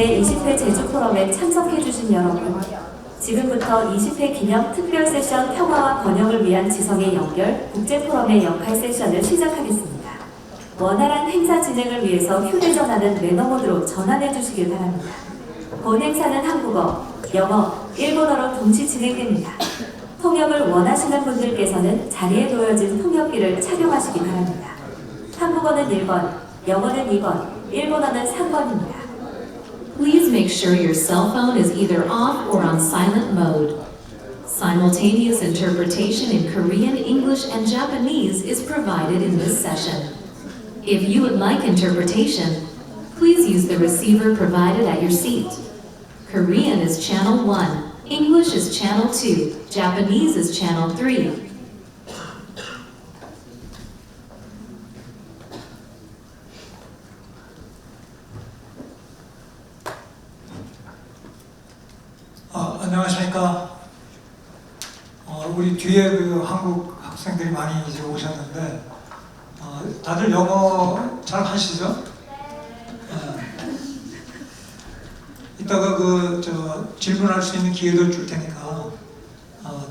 제20회 제주포럼에 참석해주신 여러분, 지금부터 20회 기념 특별 세션 평화와 번영을 위한 지성의 연결 국제포럼의 역할 세션을 시작하겠습니다. 원활한 행사 진행을 위해서 휴대전화는 매너 모드로 전환해 주시길 바랍니다. 본 행사는 한국어, 영어, 일본어로 동시 진행됩니다. 통역을 원하시는 분들께서는 자리에 놓여진 통역기를 착용하시기 바랍니다. 한국어는 1번, 영어는 2번, 일본어는 3번입니다. Please make sure your cell phone is either off or on silent mode. Simultaneous interpretation in Korean, English, and Japanese is provided in this session. If you would like interpretation, please use the receiver provided at your seat. Korean is channel 1, English is channel 2, Japanese is channel 3. 안녕하십니까. 우리 뒤에 그 한국 학생들이 많이 이제 오셨는데, 다들 영어 잘 하시죠? 이따가 질문할 수 있는 기회도 줄 테니까,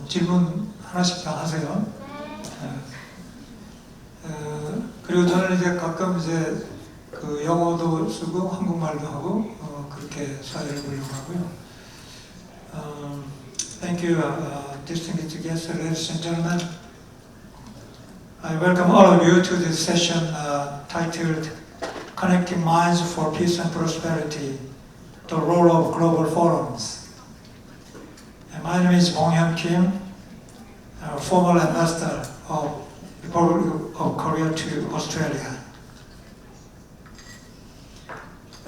질문 하나씩 다 하세요. 그리고 저는 이제 가끔 이제 그 영어도 쓰고 한국말도 하고, 그렇게 사회를 보려고 하고요. Thank you, distinguished guests, ladies and gentlemen. I welcome all of you to this session titled Connecting Minds for Peace and Prosperity, the Role of Global Forums. And my name is Bong-hyun Kim, former ambassador of the Republic of Korea to Australia.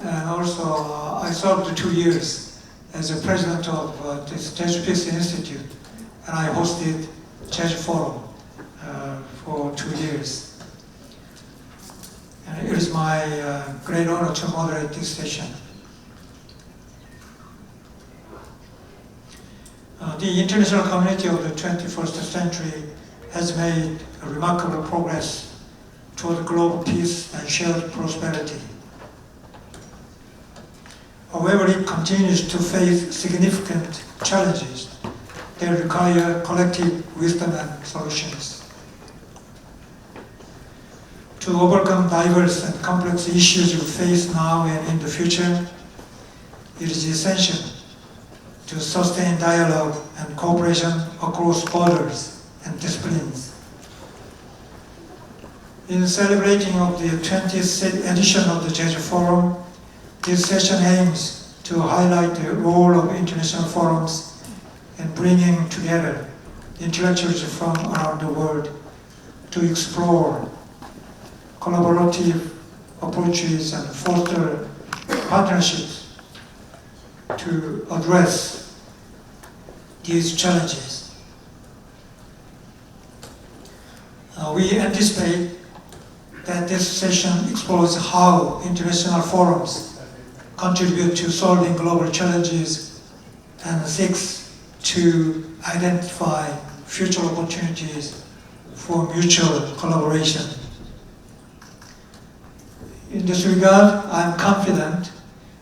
And also, I served 2 years as the president of this Jeju Peace Institute, and I hosted Jeju Forum for 2 years. And it is my great honor to moderate this session. The international community of the 21st century has made a remarkable progress toward global peace and shared prosperity. However, it continues to face significant challenges that require collective wisdom and solutions. To overcome diverse and complex issues we face now and in the future, it is essential to sustain dialogue and cooperation across borders and disciplines. In celebrating of the 20th edition of the Jeju Forum, this session aims to highlight the role of international forums in bringing together intellectuals from around the world to explore collaborative approaches and foster partnerships to address these challenges. We anticipate that this session explores how international forums contribute to solving global challenges and seeks to identify future opportunities for mutual collaboration. In this regard, I am confident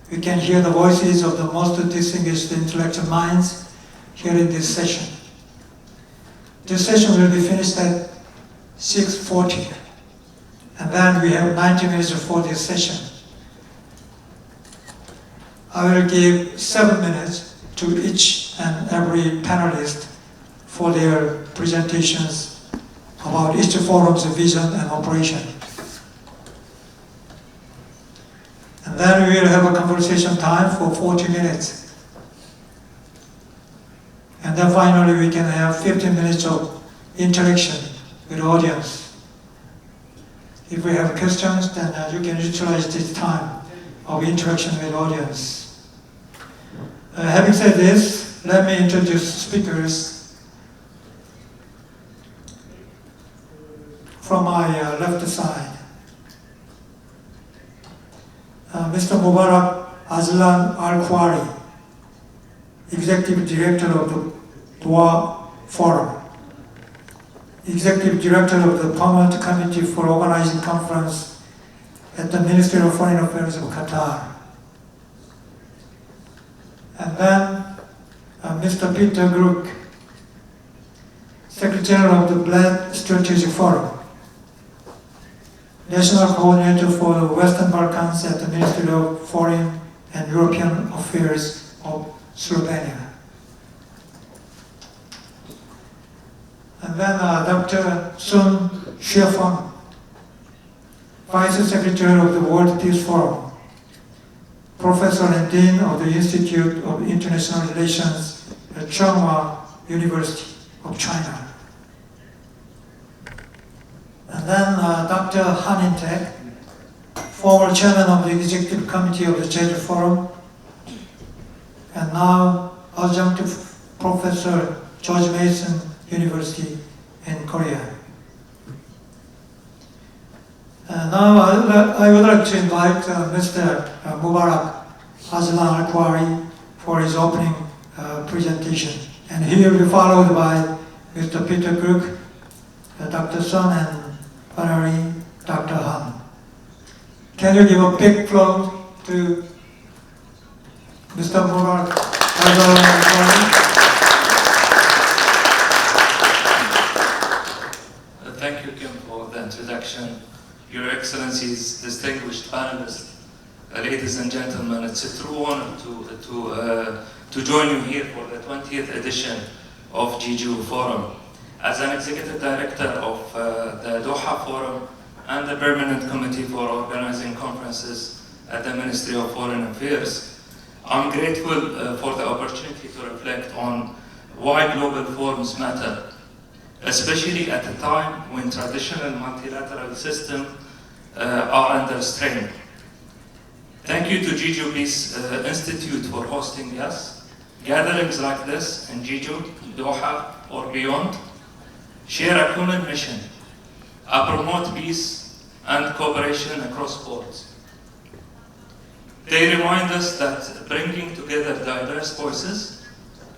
we can hear the voices of the most distinguished intellectual minds here in this session. This session will be finished at 6:40, and then we have 90 minutes for this session. I will give 7 minutes to each and every panelist for their presentations about each forum's vision and operation. And then we will have a conversation time for 40 minutes. And then finally we can have 15 minutes of interaction with the audience. If we have questions, then you can utilize this time of interaction with the audience. Having said this, let me introduce speakers. From my left side, Mr. Mubarak Azlan Al-Khoury, Executive Director of the DAY3 Forum, Executive Director of the Permanent Committee for Organizing Conference at the Ministry of Foreign Affairs of Qatar, And then Mr. Peter Gluck, Secretary of the BLAD Strategic Forum, National Coordinator for the Western Balkans at the Ministry of Foreign and European Affairs of Slovenia. And then Dr. Sun Xuefeng, Vice Secretary of the World Peace Forum, Professor and Dean of the Institute of International Relations at Tsinghua University of China. And then Dr. Han In-taek, former chairman of the Executive Committee of the Jeju Forum, and now adjunct professor, George Mason University in Korea. And now I would like to invite Mr. Mubarak Azlan Al-Kwari for his opening presentation. And he will be followed by Mr. Peter Gluck, Dr. Sun, and finally Dr. Han. Can you give a big applause to Mr. Mubarak Azlan Al-Kwari? Thank you, Kim, for the introduction. Your Excellencies, distinguished panelists, ladies and gentlemen, it's a true honor to join you here for the 20th edition of Jeju Forum. As an Executive Director of the Doha Forum and the Permanent Committee for Organizing Conferences at the Ministry of Foreign Affairs, I'm grateful for the opportunity to reflect on why global forums matter, especially at a time when traditional multilateral systems are under strain. Thank you to Jeju Peace Institute for hosting us. Gatherings like this in Jeju, Doha, or beyond share a common mission: promote peace and cooperation across borders. They remind us that bringing together diverse voices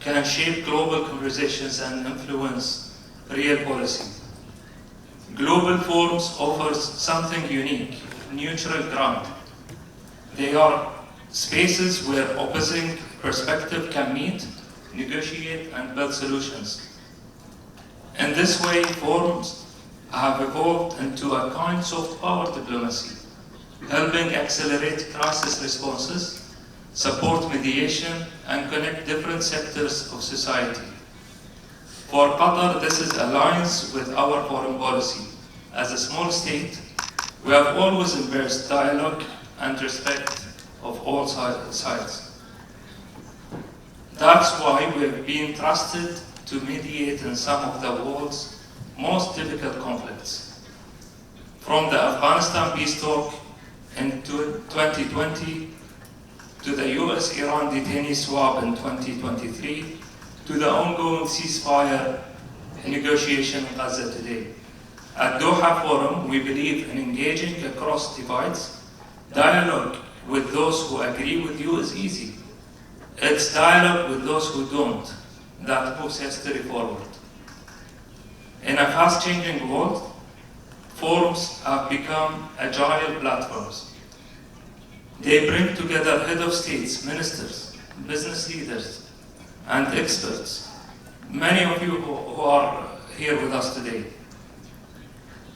can shape global conversations and influence real policy. Global forums offers something unique: neutral ground. They are spaces where opposing perspectives can meet, negotiate, and build solutions. In this way, forums have evolved into a kind of soft power diplomacy, helping accelerate crisis responses, support mediation, and connect different sectors of society. For Qatar, this is aligns with our foreign policy. As a small state, we have always embraced dialogue and respect of all sides. That's why we have been trusted to mediate in some of the world's most difficult conflicts. From the Afghanistan peace talk in 2020 to the US-Iran detainee swap in 2023, to the ongoing ceasefire negotiation in Gaza today. At Doha Forum, we believe in engaging across divides. Dialogue with those who agree with you is easy. It's dialogue with those who don't that moves history forward. In a fast-changing world, forums have become agile platforms. They bring together head of states, ministers, business leaders, and experts, many of you who are here with us today.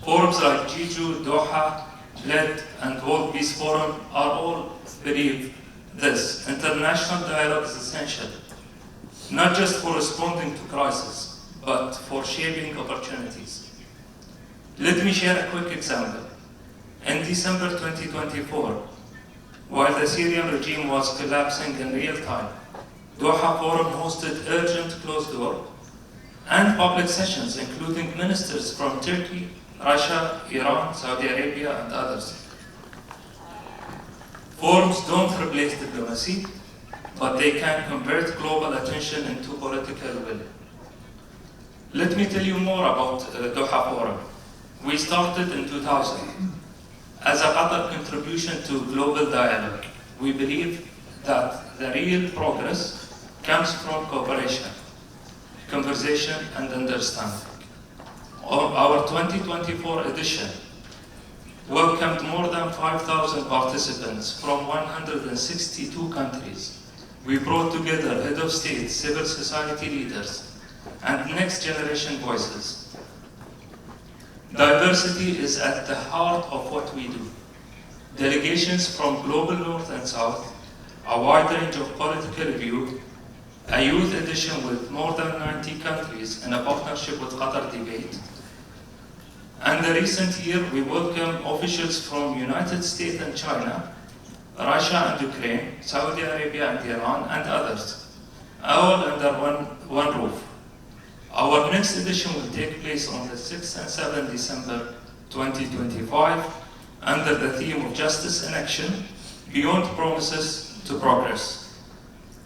Forums like Jeju, Doha, LED, and World Peace Forum are all believe this: international dialogue is essential, not just for responding to crisis, but for shaping opportunities. Let me share a quick example. In December 2024, while the Syrian regime was collapsing in real time, Doha Forum hosted urgent closed-door and public sessions, including ministers from Turkey, Russia, Iran, Saudi Arabia, and others. Forums don't replace diplomacy, but they can convert global attention into political will. Let me tell you more about Doha Forum. We started in 2000 as a Qatar contribution to global dialogue. We believe that the real progress comes from cooperation, conversation, and understanding. Our 2024 edition welcomed more than 5,000 participants from 162 countries, We brought together head of state, civil society leaders, and next generation voices. Diversity is at the heart of what we do. Delegations from global north and south, a wide range of political view, a youth edition with more than 90 countries in a partnership with Qatar Debate. And the recent year, we welcome officials from United States and China, Russia and Ukraine, Saudi Arabia and Iran, and others, all under one roof. Our next edition will take place on the 6th and 7th December 2025 under the theme of Justice in Action, Beyond Promises to Progress.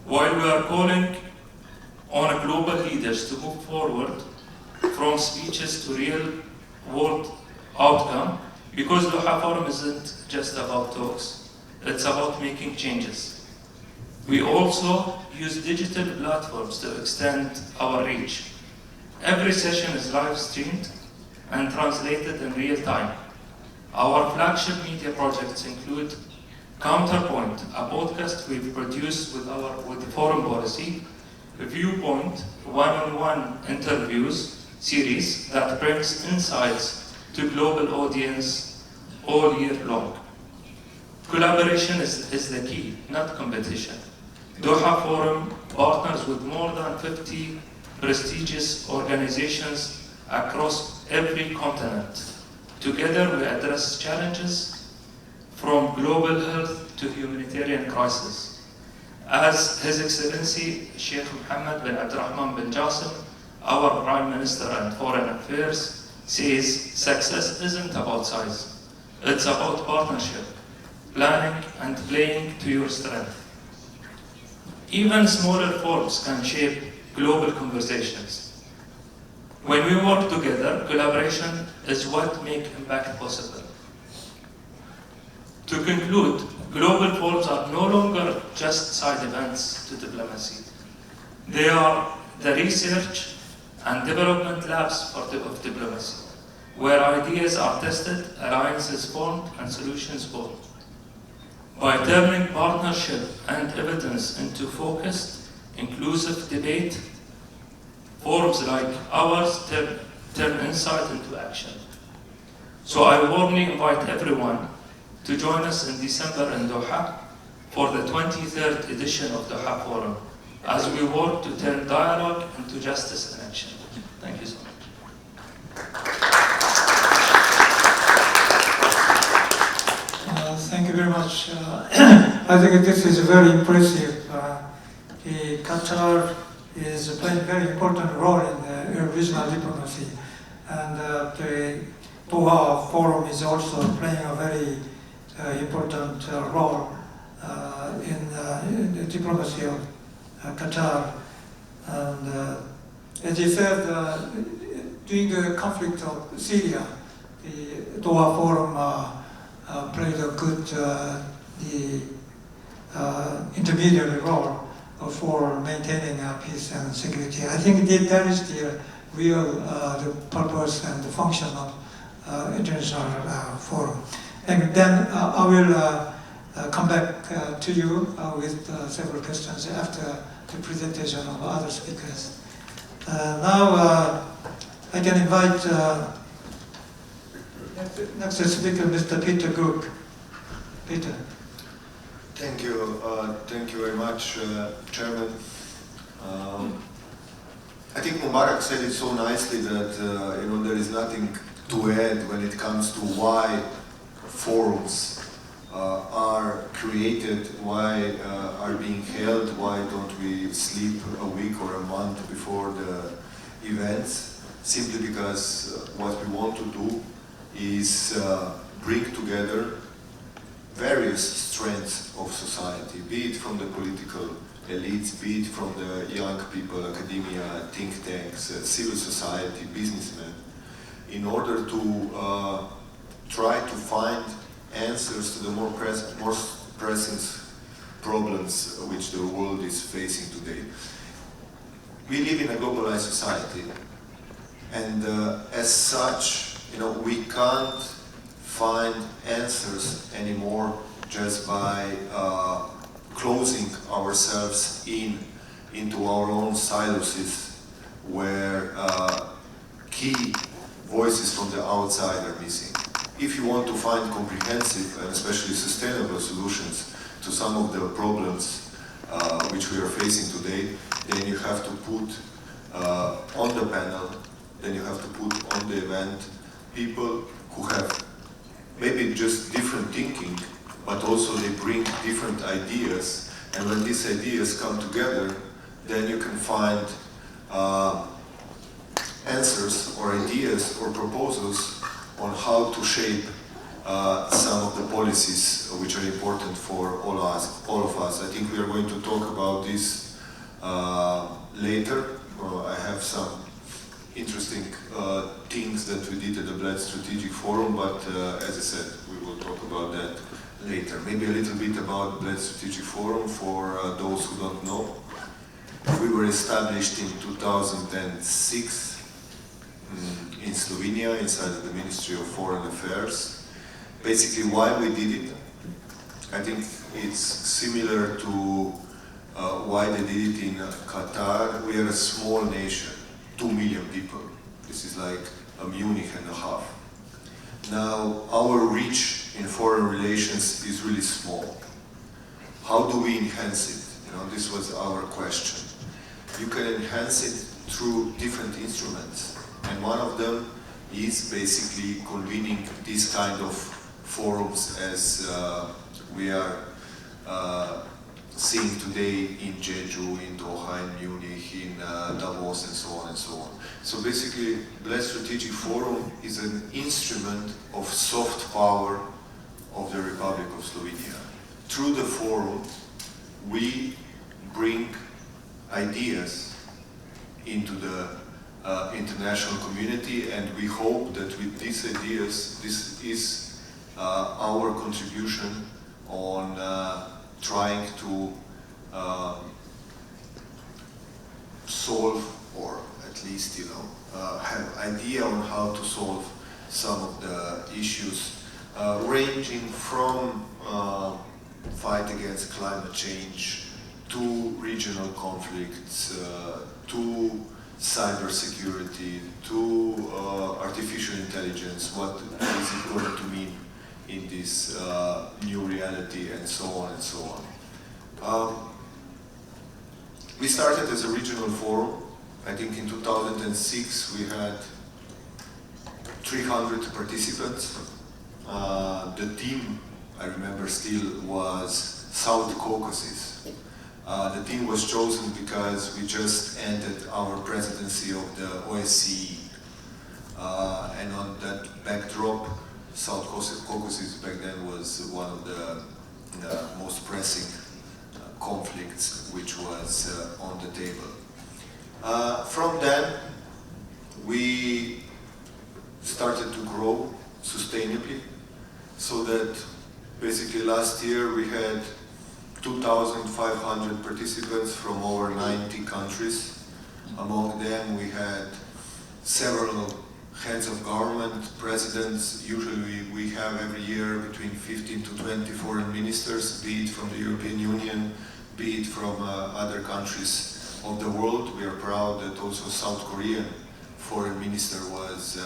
While we are calling on global leaders to move forward from speeches to real world outcome, because Doha Forum isn't just about talks, it's about making changes. We also use digital platforms to extend our reach. Every session is live streamed and translated in real time. Our flagship media projects include Counterpoint, a podcast we've produced with the Forum Policy, Viewpoint, one-on-one interviews series that brings insights to global audience all year long. Collaboration is the key, not competition. Doha Forum partners with more than 50 prestigious organizations across every continent. Together we address challenges from global health to humanitarian crisis. As His Excellency Sheikh Mohammed bin Abdurrahman bin Jassim, our Prime Minister and Foreign Affairs, says success isn't about size, it's about partnership, planning and playing to your strength. Even smaller forums can shape global conversations. When we work together, collaboration is what makes impact possible. To conclude, global forums are no longer just side events to diplomacy. They are the research and development labs of diplomacy, where ideas are tested, alliances formed, and solutions born. By turning partnership and evidence into focused, inclusive debate, forums like ours turn insight into action. So I warmly invite everyone to join us in December in Doha for the 23rd edition of Doha Forum, as we work to turn dialogue into justice and action. Thank you so much. Thank you very much. I think this is very impressive. Qatar is playing a very important role in regional diplomacy, and the Doha Forum is also playing a very important role in the diplomacy of Qatar. And as you said, during the conflict of Syria, the Doha Forum played a good intermediary role for maintaining peace and security. I think that is the real the purpose and the function of international forum. And then I will come back to you with several questions after the presentation of other speakers. Now I can invite next speaker, Mr. Peter Brook. Peter. Thank you very much, Chairman. I think Mubarak said it so nicely that there is nothing to add when it comes to why forums are created, why are being held, why don't we sleep a week or a month before the events, simply because what we want to do is bring together various strengths of society, be it from the political elites, be it from the young people, academia, think tanks, civil society, businessmen, in order to try to find answers to the more pressing problems which the world is facing today. We live in a globalized society, and as such, we can't find answers anymore just by closing ourselves into our own silos where key voices from the outside are missing. If you want to find comprehensive and especially sustainable solutions to some of the problems which we are facing today, then you have to put on the panel, then you have to put on the event people who have maybe just different thinking, but also they bring different ideas, and when these ideas come together, then you can find answers or ideas or proposals on how to shape some of the policies which are important for all of us. I think we are going to talk about this later. I have some interesting things that we did at the Bled Strategic Forum, but as I said, we will talk about that later. Maybe a little bit about Bled Strategic Forum for those who don't know. We were established in 2006 in Slovenia, inside of the Ministry of Foreign Affairs. Basically, why we did it, I think it's similar to why they did it in Qatar. We are a small nation, 2 million people. This is like a Munich and a half. Now, our reach in foreign relations is really small. How do we enhance it? You know, this was our question. You can enhance it through different instruments. And one of them is basically convening these kind of forums as we are seeing today in Jeju, in Doha, in Munich, in Davos, and so on and so on. So basically, Bled Strategic Forum is an instrument of soft power of the Republic of Slovenia. Through the forum, we bring ideas into the international community, and we hope that with these ideas, this is our contribution on trying to solve, or at least, have idea on how to solve some of the issues ranging from fight against climate change to regional conflicts, to cybersecurity, to artificial intelligence, what is it going to mean in this new reality, and so on and so on. We started as a regional forum. I think in 2006 we had 300 participants. The team, I remember still, was South Caucasus. The team was chosen because we just ended our presidency of the OSCE. And on that backdrop, South Caucasus back then was one of the most pressing conflicts which was on the table. From then, we started to grow sustainably, so that basically last year we had 2,500 participants from over 90 countries. Among them we had several heads of government, presidents. Usually we have every year between 15 to 20 foreign ministers, be it from the European Union, be it from other countries of the world. We are proud that also South Korean foreign minister was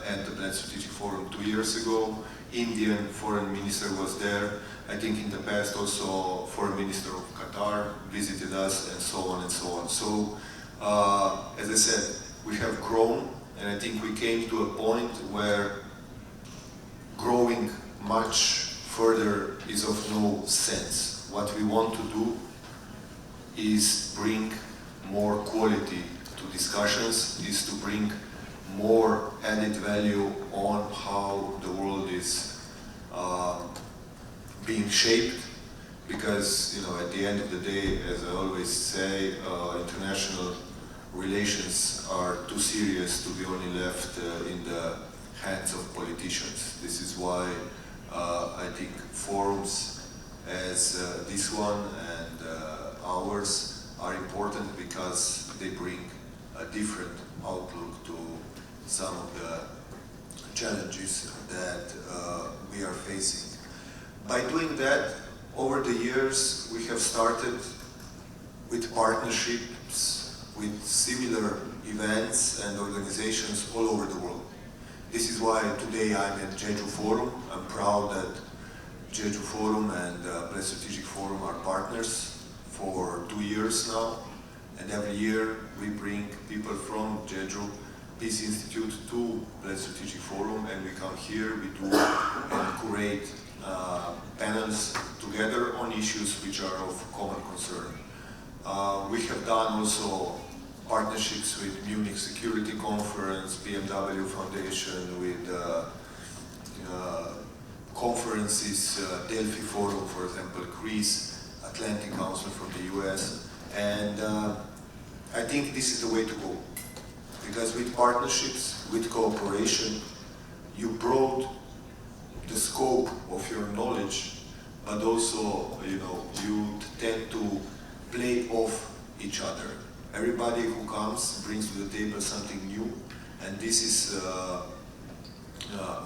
at the Bled Strategic Forum 2 years ago. Indian foreign minister was there. I think in the past also foreign minister of Qatar visited us, and so on and so on. So, as I said, we have grown, and I think we came to a point where growing much further is of no sense. What we want to do is bring more quality to discussions, is to bring more added value on how the world is being shaped, because at the end of the day, as I always say, international relations are too serious to be only left in the hands of politicians. This is why I think forums as this one and ours are important, because they bring a different outlook to some of the challenges that we are facing. By doing that, over the years, we have started with partnerships with similar events and organizations all over the world. This is why today I'm at Jeju Forum. I'm proud that Jeju Forum and Bled Strategic Forum are partners for 2 years now. And every year we bring people from Jeju Peace Institute to Bled Strategic Forum, and we come here, we do and curate panels together on issues which are of common concern. We have done also partnerships with Munich Security Conference, BMW Foundation, with conferences, Delphi Forum, for example, Greece, Atlantic Council from the US, and I think this is the way to go. Because with partnerships, with cooperation, you broaden the scope of your knowledge, but also, you tend to play off each other. Everybody who comes brings to the table something new, and this is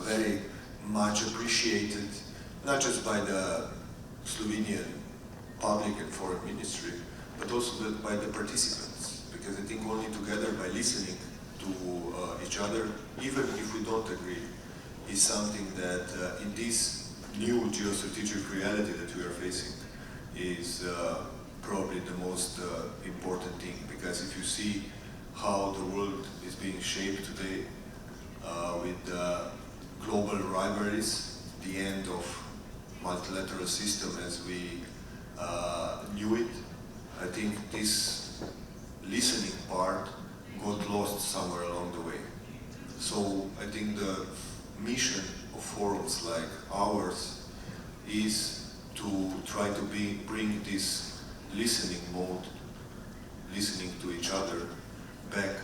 very much appreciated, not just by the Slovenian public and foreign ministry, but also by the participants. Because I think only together, by listening to each other, even if we don't agree, is something that in this new geostrategic reality that we are facing is probably the most important thing. Because if you see how the world is being shaped today with global rivalries, the end of multilateral system as we knew it, I think this listening part got lost somewhere along the way. So I think the mission of forums like ours is to try to bring this listening mode, listening to each other, back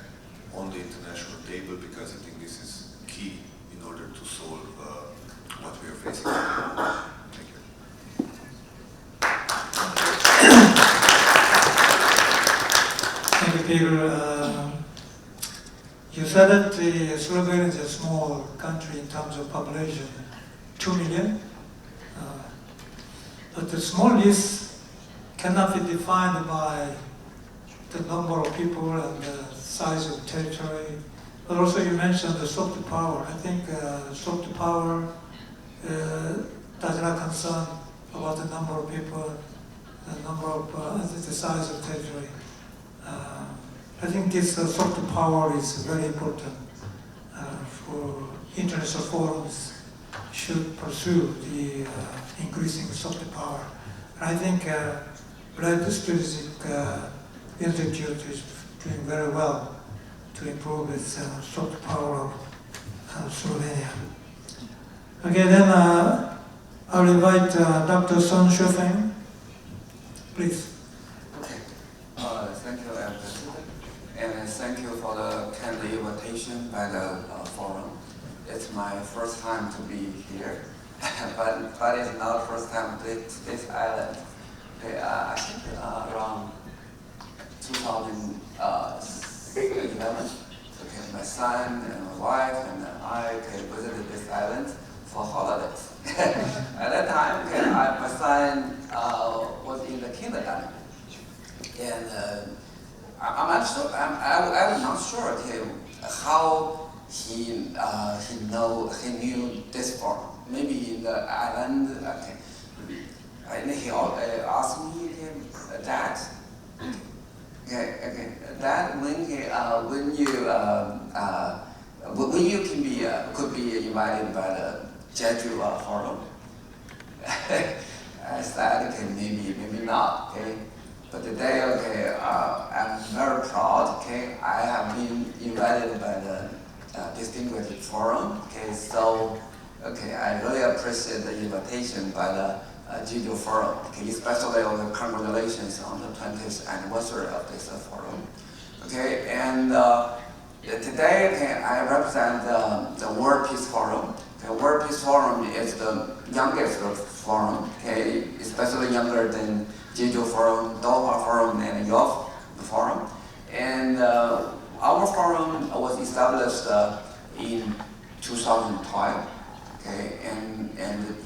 on the international table, because I think this is key in order to solve what we are facing. Thank you. Thank you, Peter. You said that Slovenia is a small country in terms of population, 2 million. But the small list cannot be defined by the number of people and the size of territory. But also you mentioned the soft power. I think soft power does not concern about the number of people, the number of the size of territory. I think this soft power is very important for international forums should pursue the increasing soft power. And I think Bled Strategic Institute is doing very well to improve its soft power of Slovenia. Okay, then I'll invite Dr. Sun Shufeng, please. Okay, thank you, President, and thank you for the kind invitation by the forum. It's my first time to be here, but it's not the first time to this island. Okay, I think around 2011, okay, my son and my wife and I visited this island for holidays. At that time, okay, my son was in the kindergarten, and I'm not sure okay, how he knew this forum. Maybe in the island, okay. And he asked me, Dad, Dad, when you could be invited by the Jeju forum? I said, okay, maybe not, okay. But today, okay, I'm very proud, okay. I have been invited by the distinguished forum, okay. So, okay, I really appreciate the invitation by the Jeju Forum, okay, especially on the congratulations on the 20th anniversary of this forum. Okay, and today, okay, I represent the World Peace Forum. Okay, World Peace Forum is the youngest forum, okay, especially younger than Jeju Forum, Doha Forum, and Yoff Forum. And our forum was established in 2012. Okay, and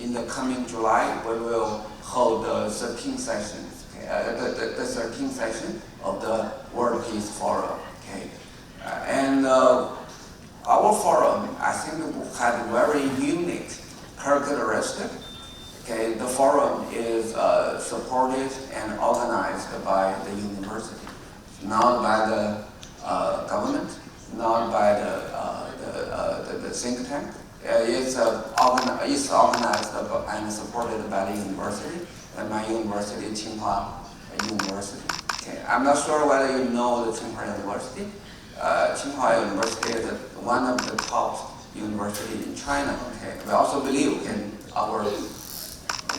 in the coming July, we will hold the 13th sessions. Okay, the 13th session of the World Peace Forum. Okay, and our forum, I think, had very unique characteristic. Okay, the forum is supported and organized by the university, not by the government, not by the think tank. It's organized and supported by the university, and my university, Tsinghua University. Okay, I'm not sure whether you know the Tsinghua University. Tsinghua University is one of the top universities in China. Okay, we also believe in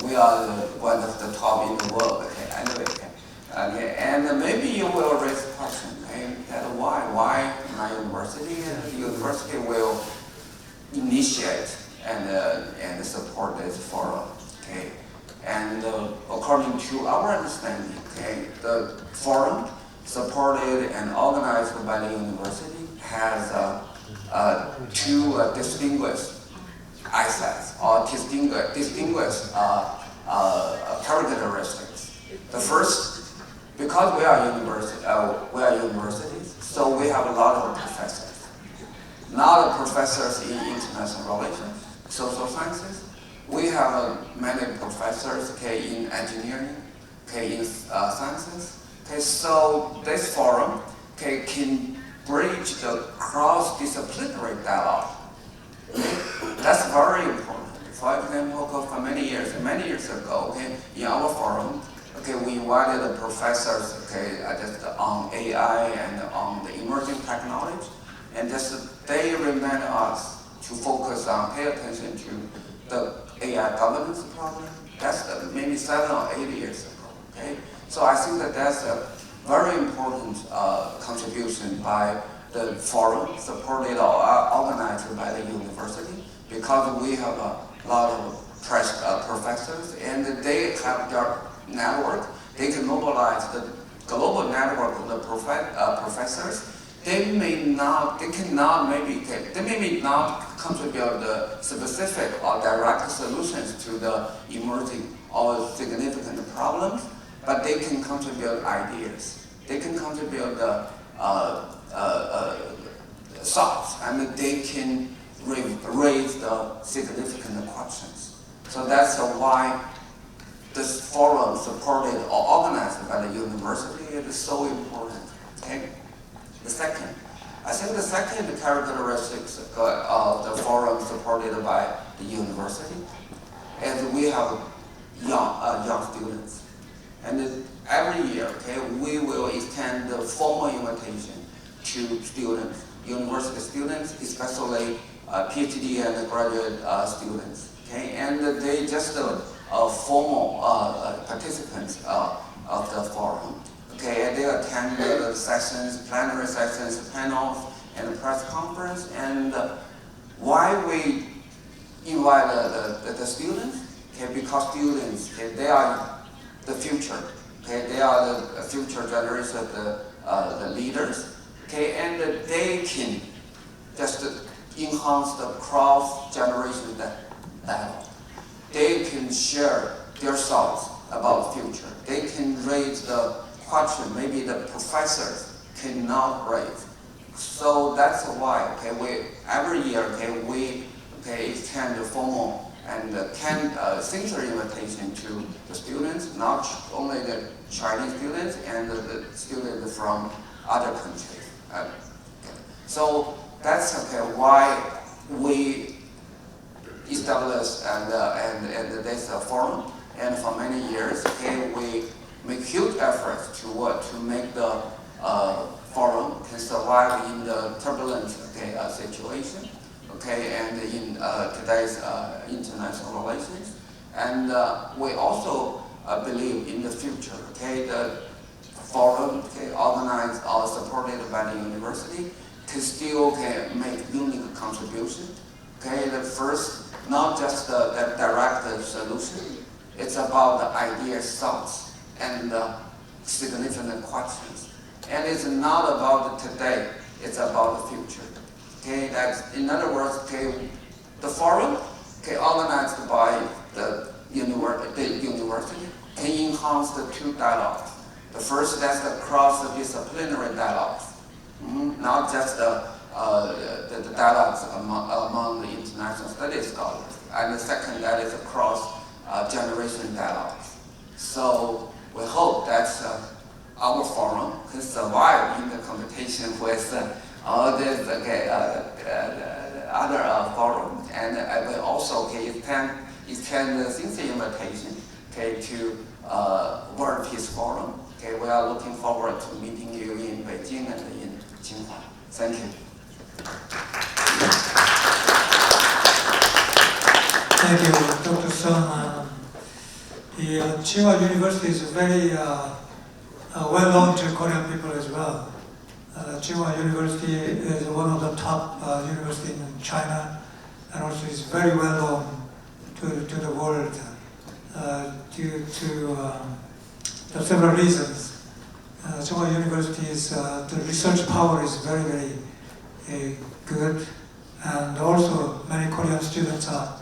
we are one of the top in the world. Okay, anyway. Okay, and maybe you will raise a question, okay, that why my university? The university will initiate and support this forum. Okay, and according to our understanding, okay, the forum supported and organized by the university has two distinguished assets or distinguished characteristics. The first, because we are universities, so we have a lot of professors. Not professors in international relations, social sciences. We have many professors, okay, in engineering, okay, in sciences. Okay, so this forum, okay, can bridge the cross-disciplinary dialogue. That's very important. For example, for many years ago, okay, in our forum, okay, we invited the professors, okay, just on AI and on the emerging technology, and just they remind us to focus on, pay attention to the AI governance problem. That's maybe 7 or 8 years ago. Okay, so I think that that's a very important contribution by the forum, supported or organized by the university, because we have a lot of professors, and they have their network. They can mobilize the global network of the professors. They may not contribute the specific or direct solutions to the emerging or significant problems, but they can contribute ideas. They can contribute the thoughts, and they can raise the significant questions. So that's why this forum supported or organized by the university is so important. Okay? I think the second characteristics of the forum supported by the university is we have young students. And every year, okay, we will extend the formal invitation to students, university students, especially PhD and graduate students. Okay, and they just formal participants of the forum. Okay, and they attend the sessions, plenary sessions, panels, and the press conference. And why we invite the students? Okay, because students, okay, they are the future. Okay, they are the future generation of the leaders. Okay, and they can just enhance the cross-generation dialogue. They can share their thoughts about the future. They can raise the question maybe the professors cannot raise. So that's why, okay, every year, okay, we extend the formal and sincere invitation to the students, not only the Chinese students and the students from other countries. Okay. So that's why we established and this forum, and for many years, okay, we make huge efforts to make the forum can survive in the turbulent situation, okay, and in today's international relations. And we also believe in the future, okay, the forum, okay, organized or supported by the university, can still make unique contribution. Okay, the first, not just the direct solution, it's about the ideas, thoughts, and significant questions. And it's not about today, it's about the future. Okay, that's, in other words, okay, the forum organized by the university, can enhance the two dialogues. The first, that's the cross-disciplinary dialogues, not just the dialogues among the international studies scholars. And the second, that is the cross-generation dialogues. So we hope that our forum can survive in the competition with all these other forums. And we also extend the sincere invitation to World Peace Forum. We are looking forward to meeting you in Beijing and in Tsinghua. Thank you. Thank you, Dr. Sun. The Tsinghua University is very well known to Korean people as well. Tsinghua University is one of the top universities in China, and also is very well known to the world due to several reasons. Tsinghua University's the research power is very, very good, and also many Korean students are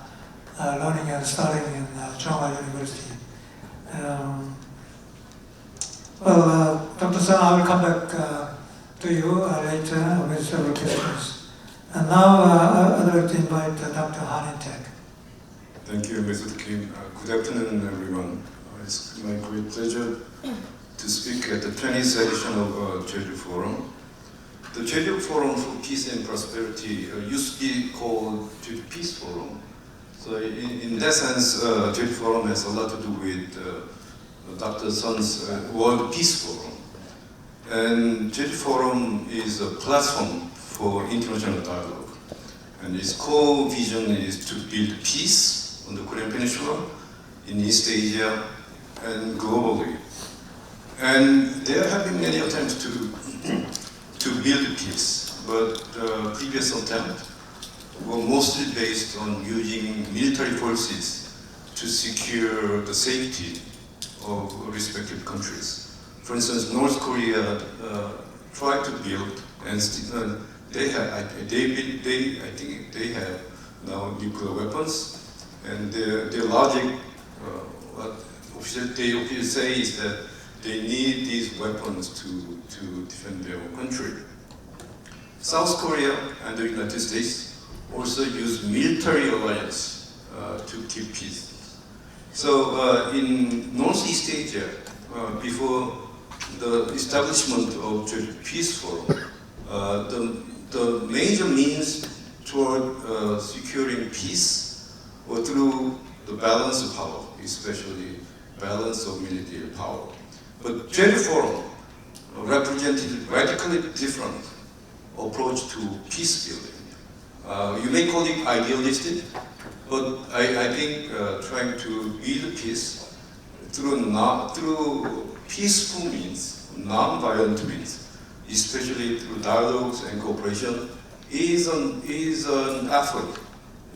learning and studying in Tsinghua University. Dr. Sun, I will come back to you later with several questions. And now I'd like to invite Dr. Han In-taek. Thank you, Mr. Kim. Good afternoon, everyone. It's my great pleasure to speak at the 20th edition of Jeju Forum. The Jeju Forum for Peace and Prosperity used to be called Jeju Peace Forum. So in that sense, Jeju Forum has a lot to do with Dr. Sun's World Peace Forum. And Jeju Forum is a platform for international dialogue. And its core vision is to build peace on the Korean Peninsula, in East Asia, and globally. And there have been many attempts to build peace, but previous attempts were mostly based on using military forces to secure the safety of respective countries. For instance, North Korea tried to build, and I think they have now nuclear weapons, and their logic, what they officially say is that they need these weapons to defend their own country. South Korea and the United States also use military alliance to keep peace. So in Northeast Asia, before the establishment of Jeju Peace Forum, the major means toward securing peace were through the balance of power, especially balance of military power. But Jeju Forum represented a radically different approach to peace building. You may call it idealistic, but I think trying to build peace through peaceful means, non-violent means, especially through dialogues and cooperation, is an effort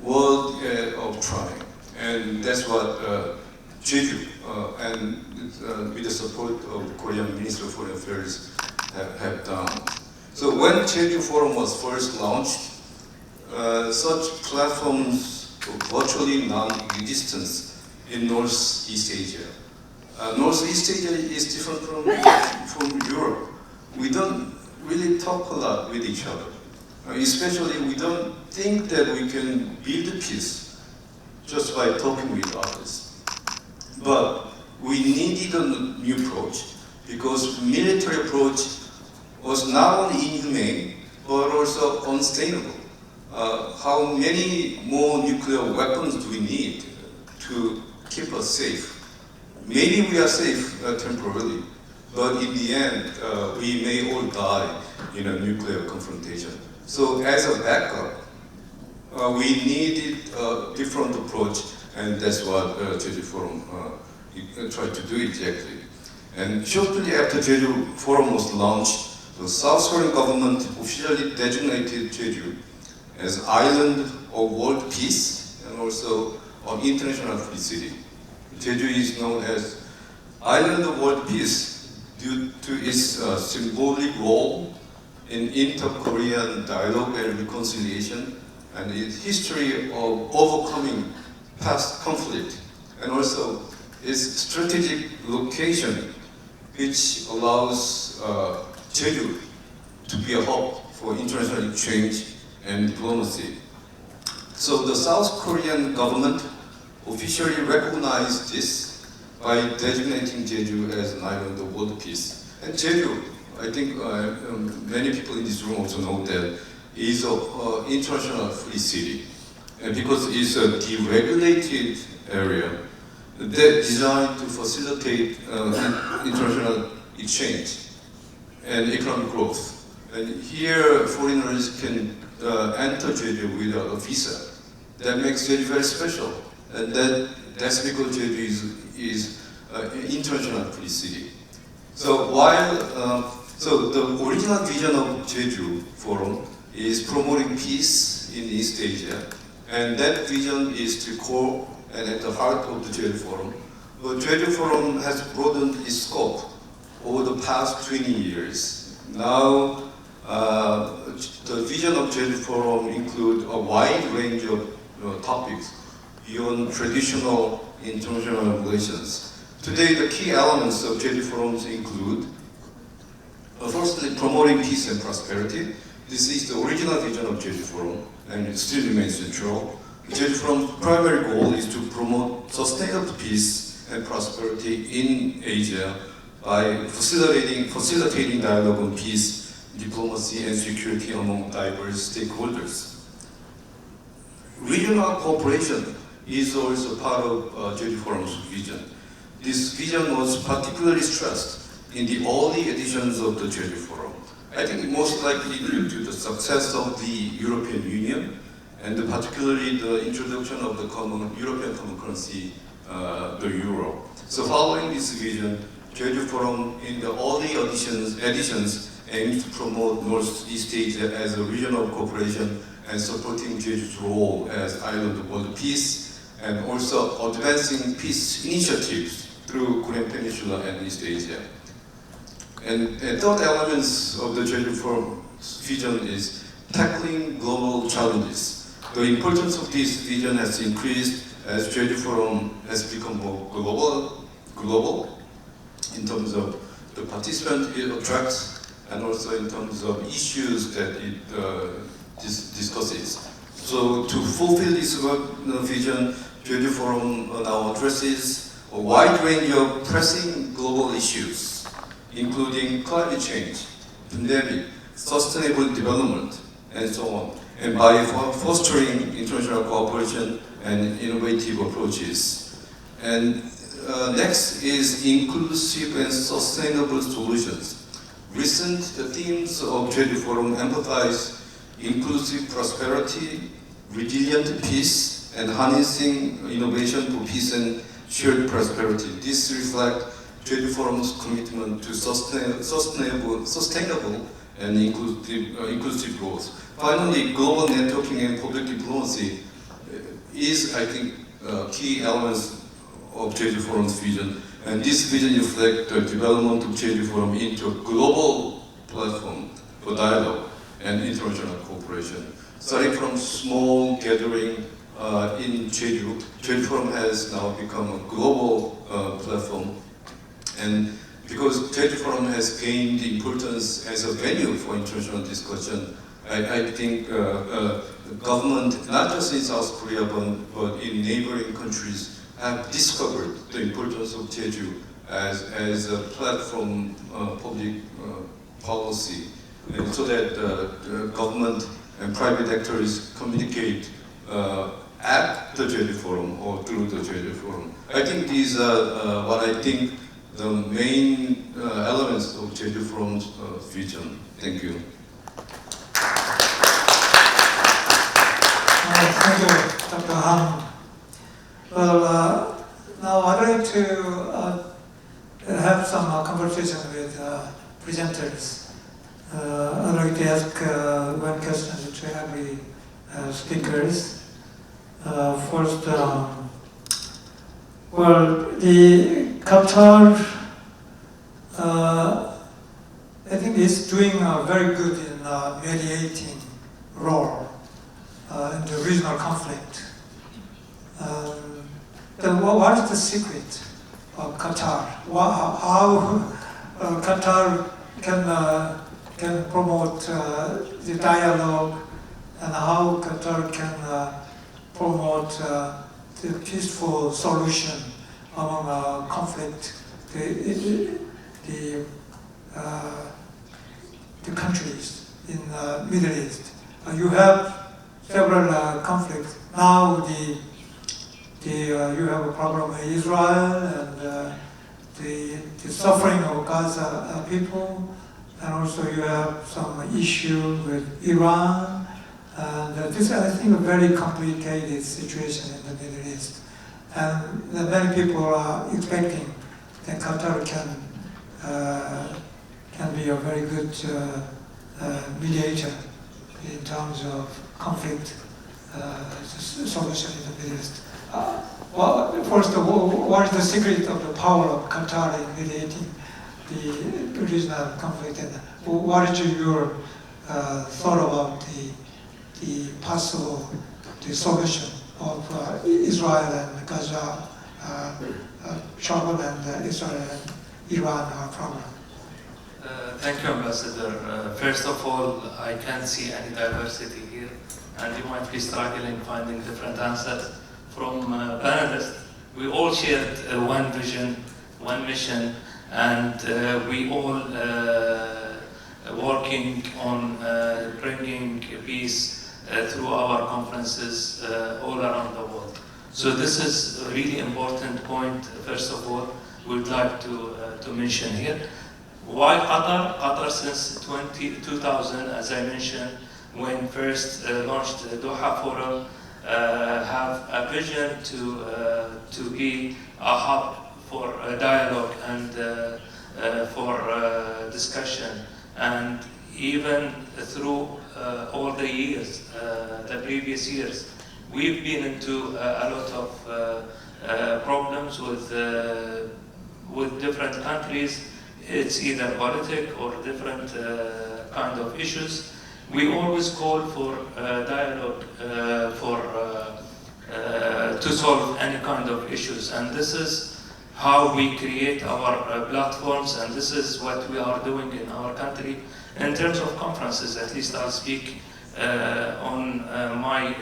worth of trying. And that's what Jeju and with the support of the Korean Ministry of Foreign Affairs have done. So when Jeju Forum was first launched, such platforms were virtually non-existent in Northeast Asia. Northeast Asia is different from Europe. We don't really talk a lot with each other. Especially, we don't think that we can build peace just by talking with others. But we needed a new approach because military approach was not only inhumane but also unsustainable. How many more nuclear weapons do we need to keep us safe? Maybe we are safe temporarily, but in the end, we may all die in a nuclear confrontation. So as a backup, we needed a different approach, and that's what Jeju Forum tried to do exactly. And shortly after Jeju Forum was launched, the South Korean government officially designated Jeju as island of world peace and also an international free city. Jeju is known as island of world peace due to its symbolic role in inter-Korean dialogue and reconciliation and its history of overcoming past conflict, and also its strategic location, which allows Jeju to be a hub for international exchange and diplomacy. So the South Korean government officially recognized this by designating Jeju as an island of world peace. And Jeju, I think many people in this room also know that, is an international free city. And because it's a deregulated area that designed to facilitate international exchange and economic growth. And here foreigners can enter Jeju without a visa. That makes Jeju very special. And that's because Jeju is an international free city. So while so the original vision of Jeju Forum is promoting peace in East Asia, and that vision is the core and at the heart of the Jeju Forum. The Jeju Forum has broadened its scope over the past 20 years. Now, the vision of Jeju Forum includes a wide range of topics beyond traditional international relations. Today, the key elements of Jeju Forums include, firstly, promoting peace and prosperity. This is the original vision of Jeju Forum, and it still remains central. The Jeju Forum's primary goal is to promote sustainable peace and prosperity in Asia by facilitating dialogue on peace, diplomacy, and security among diverse stakeholders. Regional cooperation is also part of Jeju Forum's vision. This vision was particularly stressed in the early editions of the Jeju Forum. I think most likely due to the success of the European Union and particularly the introduction of the European common currency, the euro. So following this vision, Jeju Forum in the early editions aimed to promote Northeast Asia as a regional cooperation and supporting Jeju's role as island of world peace, and also advancing peace initiatives through Korean Peninsula and East Asia. And third elements of the Jeju Forum's vision is tackling global challenges. The importance of this vision has increased as Jeju Forum has become more global in terms of the participants it attracts and also in terms of issues that it discusses. So to fulfill this vision, Jeju Forum now addresses a wide range of pressing global issues, including climate change, pandemic, sustainable development, and so on, and by fostering international cooperation and innovative approaches. And next is inclusive and sustainable solutions. Recent themes of Jeju Forum emphasize inclusive prosperity, resilient peace, and harnessing innovation for peace and shared prosperity. This reflects Jeju Forum's commitment to sustainable and inclusive growth. Finally, global networking and public diplomacy is, I think, key elements of Jeju Forum's vision. And this vision reflects the development of Jeju Forum into a global platform for dialogue and international cooperation. Starting from small gathering in Jeju, Jeju Forum has now become a global platform. And because Jeju Forum has gained importance as a venue for international discussion, I think the government, not just in South Korea, but in neighboring countries, have discovered the importance of Jeju as a platform public policy, and so that the government and private actors communicate at the Jeju Forum or through the Jeju Forum. I think these are what I think the main elements of Jeju Forum's vision. Thank you. Thank you, Dr. Han. Well, now I'd like to have some conversation with presenters. I'd like to ask one question to every speakers. First, well, the Qatar, I think is doing very good in mediating role in the regional conflict. what is the secret of Qatar? How Qatar can promote the dialogue, and how Qatar can promote the peaceful solution among conflict, the countries in the Middle East. You have several conflicts. Now you have a problem with Israel and the suffering of Gaza people, and also you have some issue with Iran. And this is, I think, a very complicated situation in the Middle East. And many people are expecting that Qatar can be a very good mediator in terms of conflict solution in the Middle East. First of all, what is the secret of the power of Qatar in mediating the regional conflict, and what is your thought about the possible solution of Israel and Gaza trouble, and Israel and Iran problem? Thank you, Ambassador. First of all, I can't see any diversity here, and you might be struggling finding different answers from panelists. We all shared one vision, one mission, and we all working on bringing peace through our conferences all around the world. So this is a really important point, first of all, we'd like to mention here. Why Qatar? Qatar since 2000, as I mentioned, when first launched the Doha Forum, have a vision to be a hub for dialogue and for discussion. And even through all the years, the previous years, we've been into a lot of problems with different countries. It's either politics or different kind of issues. We always call for dialogue to solve any kind of issues, and this is how we create our platforms, and this is what we are doing in our country. In terms of conferences, at least I'll speak on my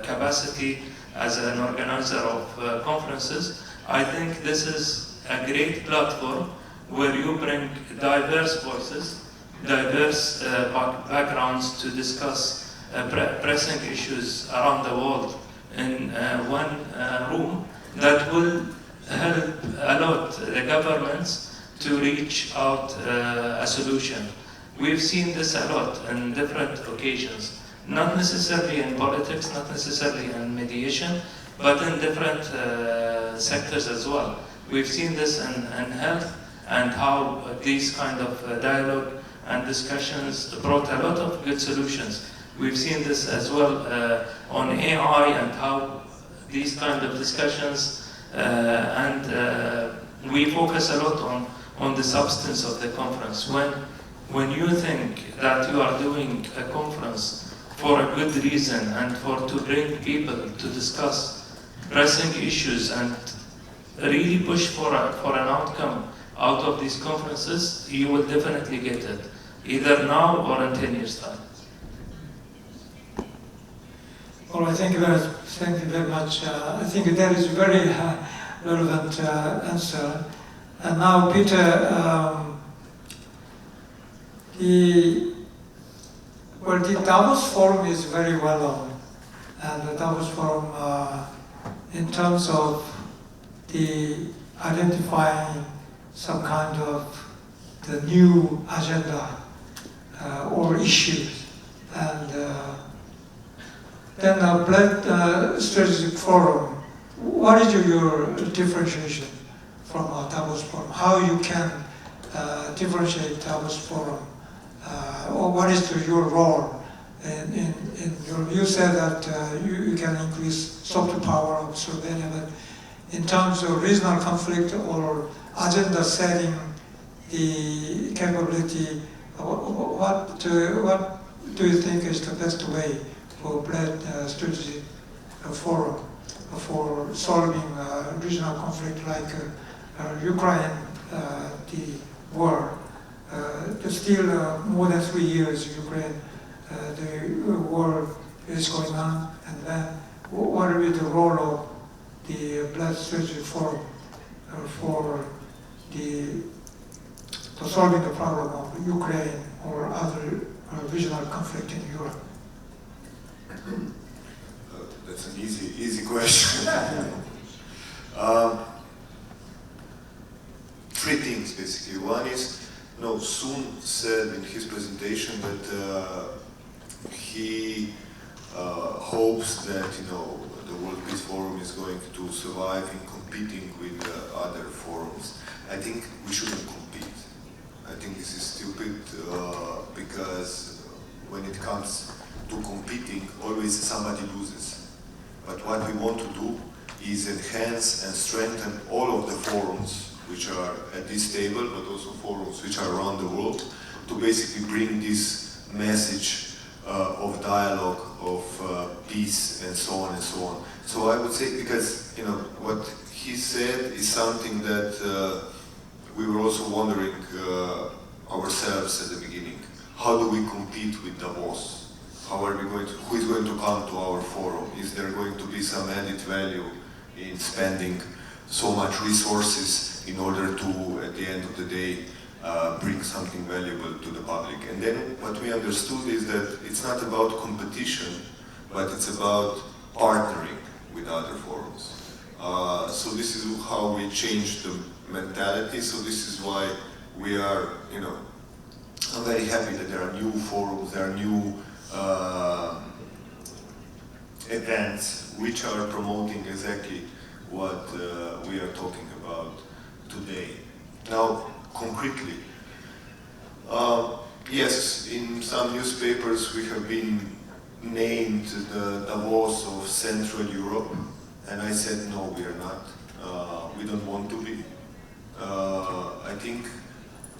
capacity as an organizer of conferences. I think this is a great platform where you bring diverse voices, diverse backgrounds to discuss pressing issues around the world in one room that will help a lot the governments to reach out a solution. We've seen this a lot in different occasions, not necessarily in politics, not necessarily in mediation, but in different sectors as well. We've seen this in health, and how these kind of dialogue and discussions brought a lot of good solutions. We've seen this as well on AI, and how these kind of discussions, and we focus a lot on the substance of the conference. When you think that you are doing a conference for a good reason and to bring people to discuss pressing issues and really push for an outcome out of these conferences, you will definitely get it, either now or in 10 years' time. Well, thank you very much. I think that is a very relevant answer. And now, Peter, the Davos Forum is very well known, and the Davos Forum, in terms of the identifying some kind of the new agenda or issues, and then the Bled Strategic Forum. What is your differentiation from Davos Forum? How you can differentiate Davos Forum? Or what is your role in your? You said that you can increase soft power of Slovenia, but in terms of regional conflict or agenda setting, the capability, what do you think is the best way for Bled Strategic Forum for solving regional conflict like Ukraine, the war. Still more than 3 years Ukraine, the war is going on, and then what will be the role of the Black Strategy Forum for solving the problem of Ukraine or other regional conflict in Europe? That's an easy question. Three things basically. One is, Sun said in his presentation that he hopes that the World Peace Forum is going to survive in competing with other forums. I think we shouldn't compete. I think this is stupid because when it comes to competing, always somebody loses. But what we want to do is enhance and strengthen all of the forums which are at this table, but also forums which are around the world, to basically bring this message of dialogue, of peace, and so on and so on. So I would say, because what he said is something that we were also wondering ourselves at the beginning. How do we compete with Davos? How are we going to? Who is going to come to our forum? Is there going to be some added value in spending so much resources in order to, at the end of the day, bring something valuable to the public? And then what we understood is that it's not about competition, but it's about partnering with other forums. So this is how we changed the mentality. So this is why we are, I'm very happy that there are new forums, there are new events which are promoting exactly what we are talking about today. Now, concretely, yes, in some newspapers we have been named the Davos of Central Europe, and I said no, we are not. We don't want to be. I think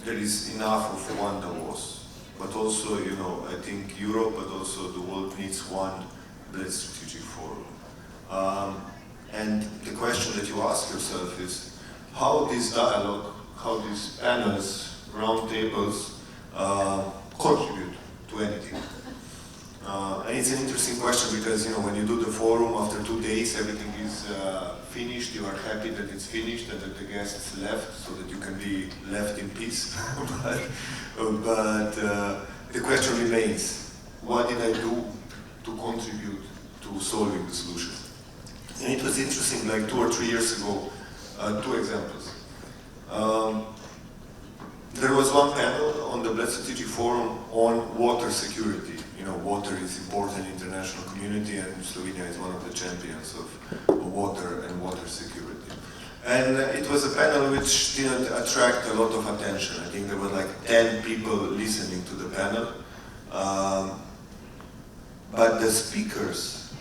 there is enough of one Davos, but also, I think Europe, but also the world needs one Black Strategic Forum. And the question that you ask yourself is, how this dialogue, how these panels, round tables, contribute to anything? And it's an interesting question because, when you do the forum, after 2 days, everything is finished, you are happy that it's finished and that the guests left so that you can be left in peace. but the question remains, what did I do to contribute to solving the solution? And it was interesting, like 2 or 3 years ago, 2 examples. There was one panel on the Black Strategic Forum on water security. Water is important in the international community, and Slovenia is one of the champions of water and water security. And it was a panel which didn't attract a lot of attention. I think there were like 10 people listening to the panel. But the speakers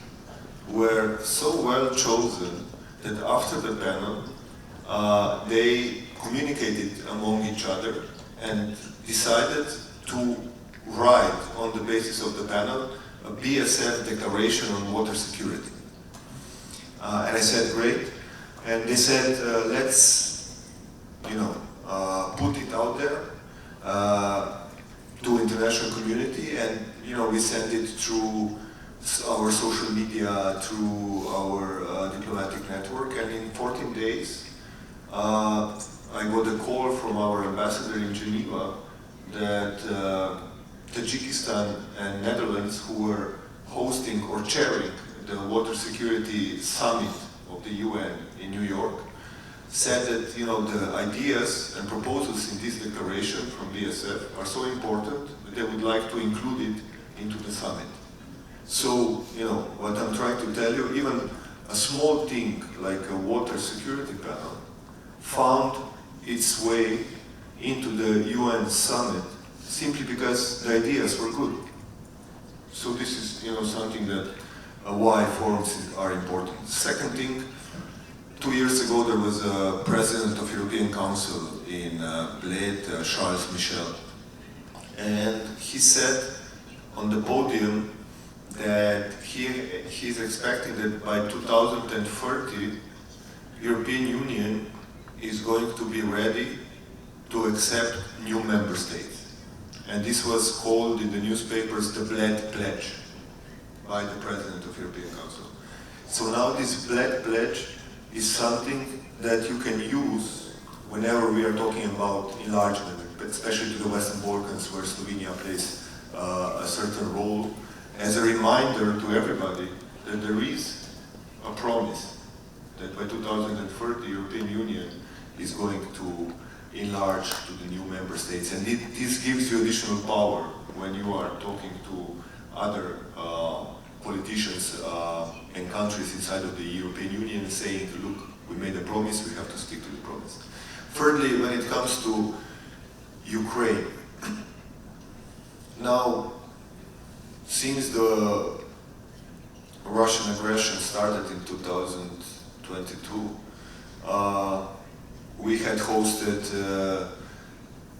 were so well chosen that after the panel, they communicated among each other and decided to write on the basis of the panel a BSF declaration on water security. And I said, great. And they said, let's, put it out there to international community, and we send it through our social media, through our diplomatic network, and in 14 days, I got a call from our ambassador in Geneva that Tajikistan and Netherlands, who were hosting or chairing the Water Security Summit of the UN in New York, said that the ideas and proposals in this declaration from BSF are so important that they would like to include it into the summit. So, what I'm trying to tell you, even a small thing like a water security panel found its way into the UN summit simply because the ideas were good. So this is, something that why forums are important. Second thing, 2 years ago there was a president of European Council in Bled, Charles Michel, and he said on the podium that he's expecting that by 2030, European Union is going to be ready to accept new member states. And this was called in the newspapers the Bled Pledge by the President of European Council. So now this Bled Pledge is something that you can use whenever we are talking about enlargement, especially to the Western Balkans, where Slovenia plays a certain role, as a reminder to everybody that there is a promise that by 2030 the European Union is going to enlarge to the new member states. And this gives you additional power when you are talking to other politicians and countries inside of the European Union, saying, look, we made a promise, we have to stick to the promise. Thirdly, when it comes to Ukraine, now, since the Russian aggression started in 2022, we had hosted,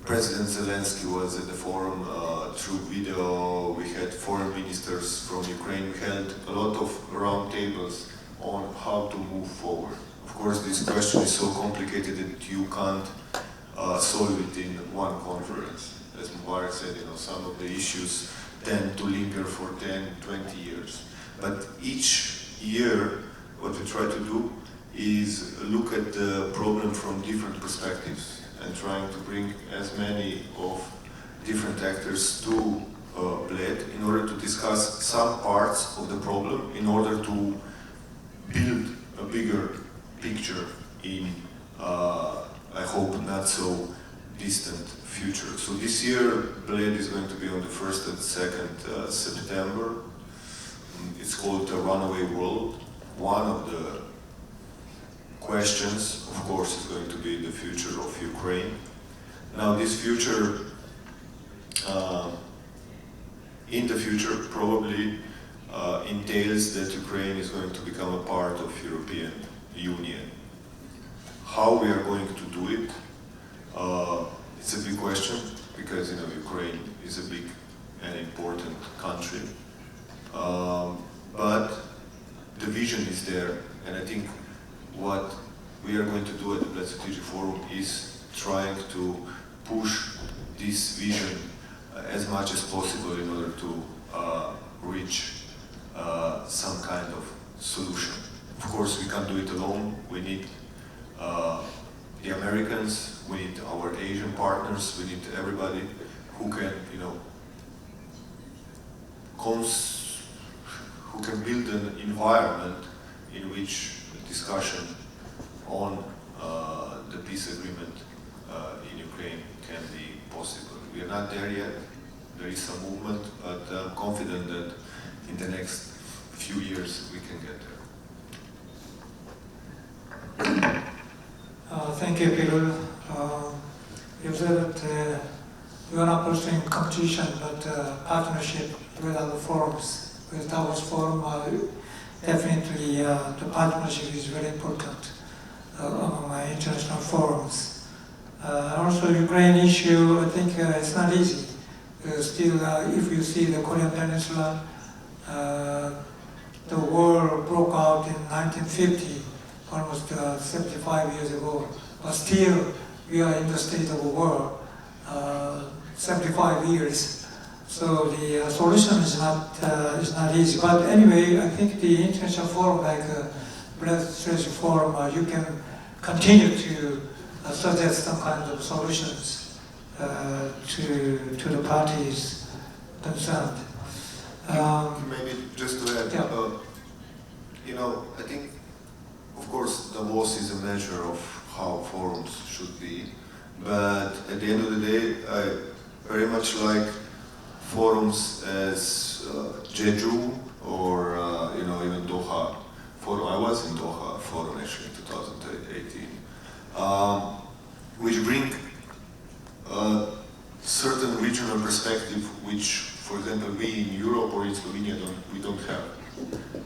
President Zelensky was at the forum through video, we had foreign ministers from Ukraine, we held a lot of round tables on how to move forward. Of course, this question is so complicated that you can't solve it in one conference. As Mubarak said, some of the issues tend to linger for 10, 20 years. But each year, what we try to do is look at the problem from different perspectives and trying to bring as many of different actors to Bled in order to discuss some parts of the problem in order to build a bigger picture in, I hope, not so distant future. So this year, Bled is going to be on the 1st and 2nd September. It's called the Runaway World. One of the questions, of course, is going to be the future of Ukraine. Now, this future, in the future, probably entails that Ukraine is going to become a part of European Union. How we are going to do it, it's a big question, because Ukraine is a big and important country. But the vision is there, and I think what we are going to do at the Bled Strategic Forum is trying to push this vision as much as possible in order to reach some kind of solution. Of course, we can't do it alone. We need the Americans, we need our Asian partners, we need everybody who can, who can build an environment in which discussion on the peace agreement in Ukraine can be possible. We are not there yet. There is some movement, but I'm confident that in the next few years we can get there. Thank you, Peter. You said that you are not pursuing competition, but partnership with other forums. With Davos Forum, definitely the partnership is very important among international forums. Also, Ukraine issue, I think it's not easy. Still, if you see the Korean Peninsula, the war broke out in 1950, almost 75 years ago. But still, we are in the state of war, 75 years. So the solution is not easy. But anyway, I think the international forum like Bled Strategic Forum, you can continue to suggest some kind of solutions to the parties concerned. Maybe just to add, I think, of course, Davos is a measure of how forums should be, but at the end of the day, I very much like forums as Jeju or even Doha forum. I was in Doha forum actually in 2018, which bring a certain regional perspective, which, for example, we in Europe or in Slovenia we don't have.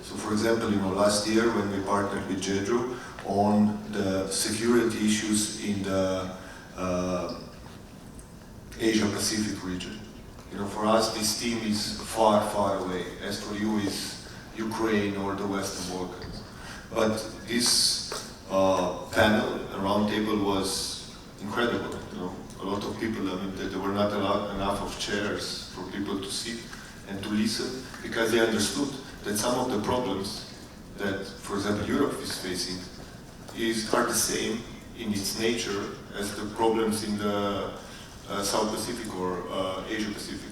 So, for example, last year when we partnered with Jeju on the security issues in the Asia-Pacific region, for us this theme is far, far away. As for you is Ukraine or the Western Balkans. But this panel, a round table, was incredible. A lot of people, there were not enough of chairs for people to sit and to listen, because they understood that some of the problems that, for example, Europe is facing are the same in its nature as the problems in the South Pacific or Asia Pacific.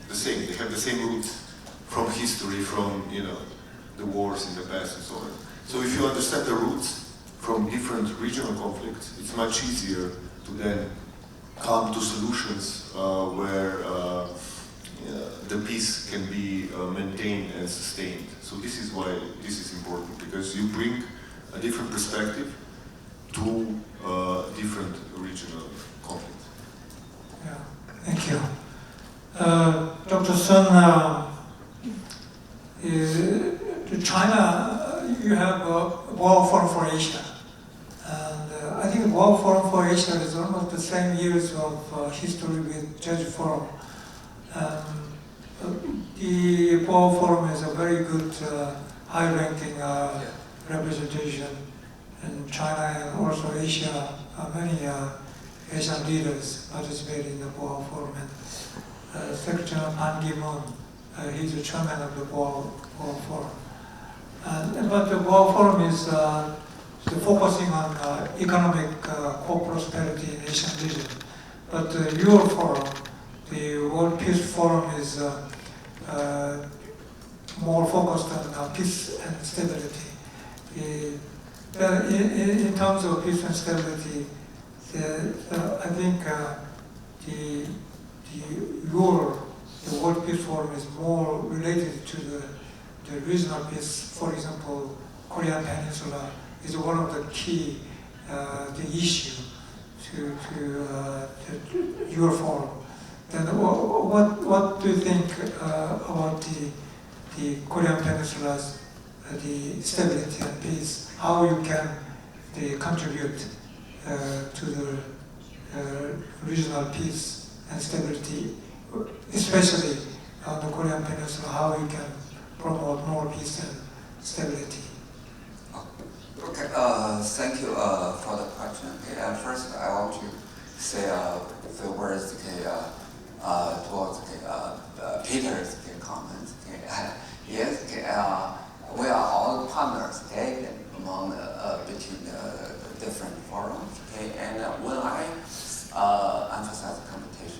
The same, they have the same roots from history, from the wars in the past and so on. So if you understand the roots from different regional conflicts, it's much easier to then come to solutions where the peace can be maintained and sustained. So this is why this is important, because you bring a different perspective to different regional conflicts. Yeah, thank you. Dr. Sun, China, you have a World Forum for Asia. And I think the World Forum for Asia is almost the same years of history with Jeju Forum. The World Forum is a very good, high-ranking representation in China and also Asia. Many Asian leaders participate in the World Forum. And Secretary Ban Ki-moon, he's the chairman of the World Forum. But the World Forum is focusing on economic co-prosperity in Asian region. But your forum, the World Peace Forum, is more focused on peace and stability. In terms of peace and stability, I think the World Peace Forum is more related to the regional peace. For example, Korean Peninsula is one of the key the issue to your forum. Then what do you think about the Korean Peninsula's the stability and peace? How you can contribute to the regional peace and stability, especially on the Korean Peninsula? How you can promote more peace and stability? Okay, thank you for the question. Okay, first, I want to say a few words towards Peter's comments. Okay. Yes, okay, we are all partners, okay, among between the different forums. Okay, and when I emphasize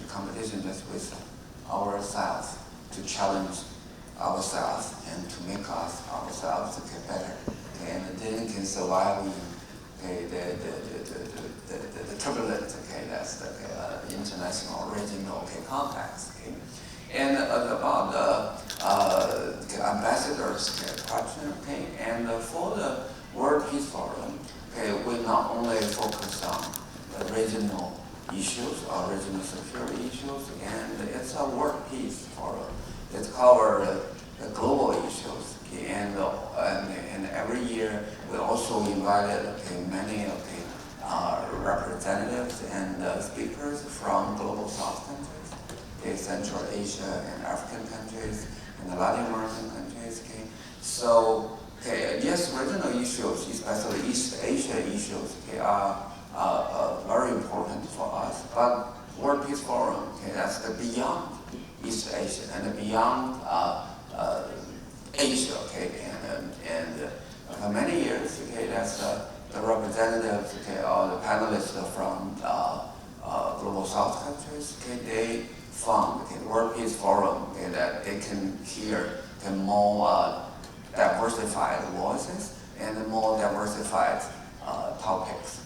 competition is with ourselves, to challenge ourselves and to make ourselves better. And then can survive the turbulence, that's the international regional context. Okay. And about the ambassadors question, okay, and for the World Peace Forum, okay, we not only focus on the regional issues or regional security issues, and it's a World Peace Forum. It covers the global issues. And every year we also invited many representatives and speakers from global South countries, Central Asia and African countries, and the Latin American countries. So yes, regional issues, especially East Asia issues, are very important for us. But World Peace Forum, that's the beyond East Asia and beyond Asia, and for many years, that's the representatives, or the panelists from global South countries, they found the World Peace Forum that they can hear the more diversified voices and more diversified topics.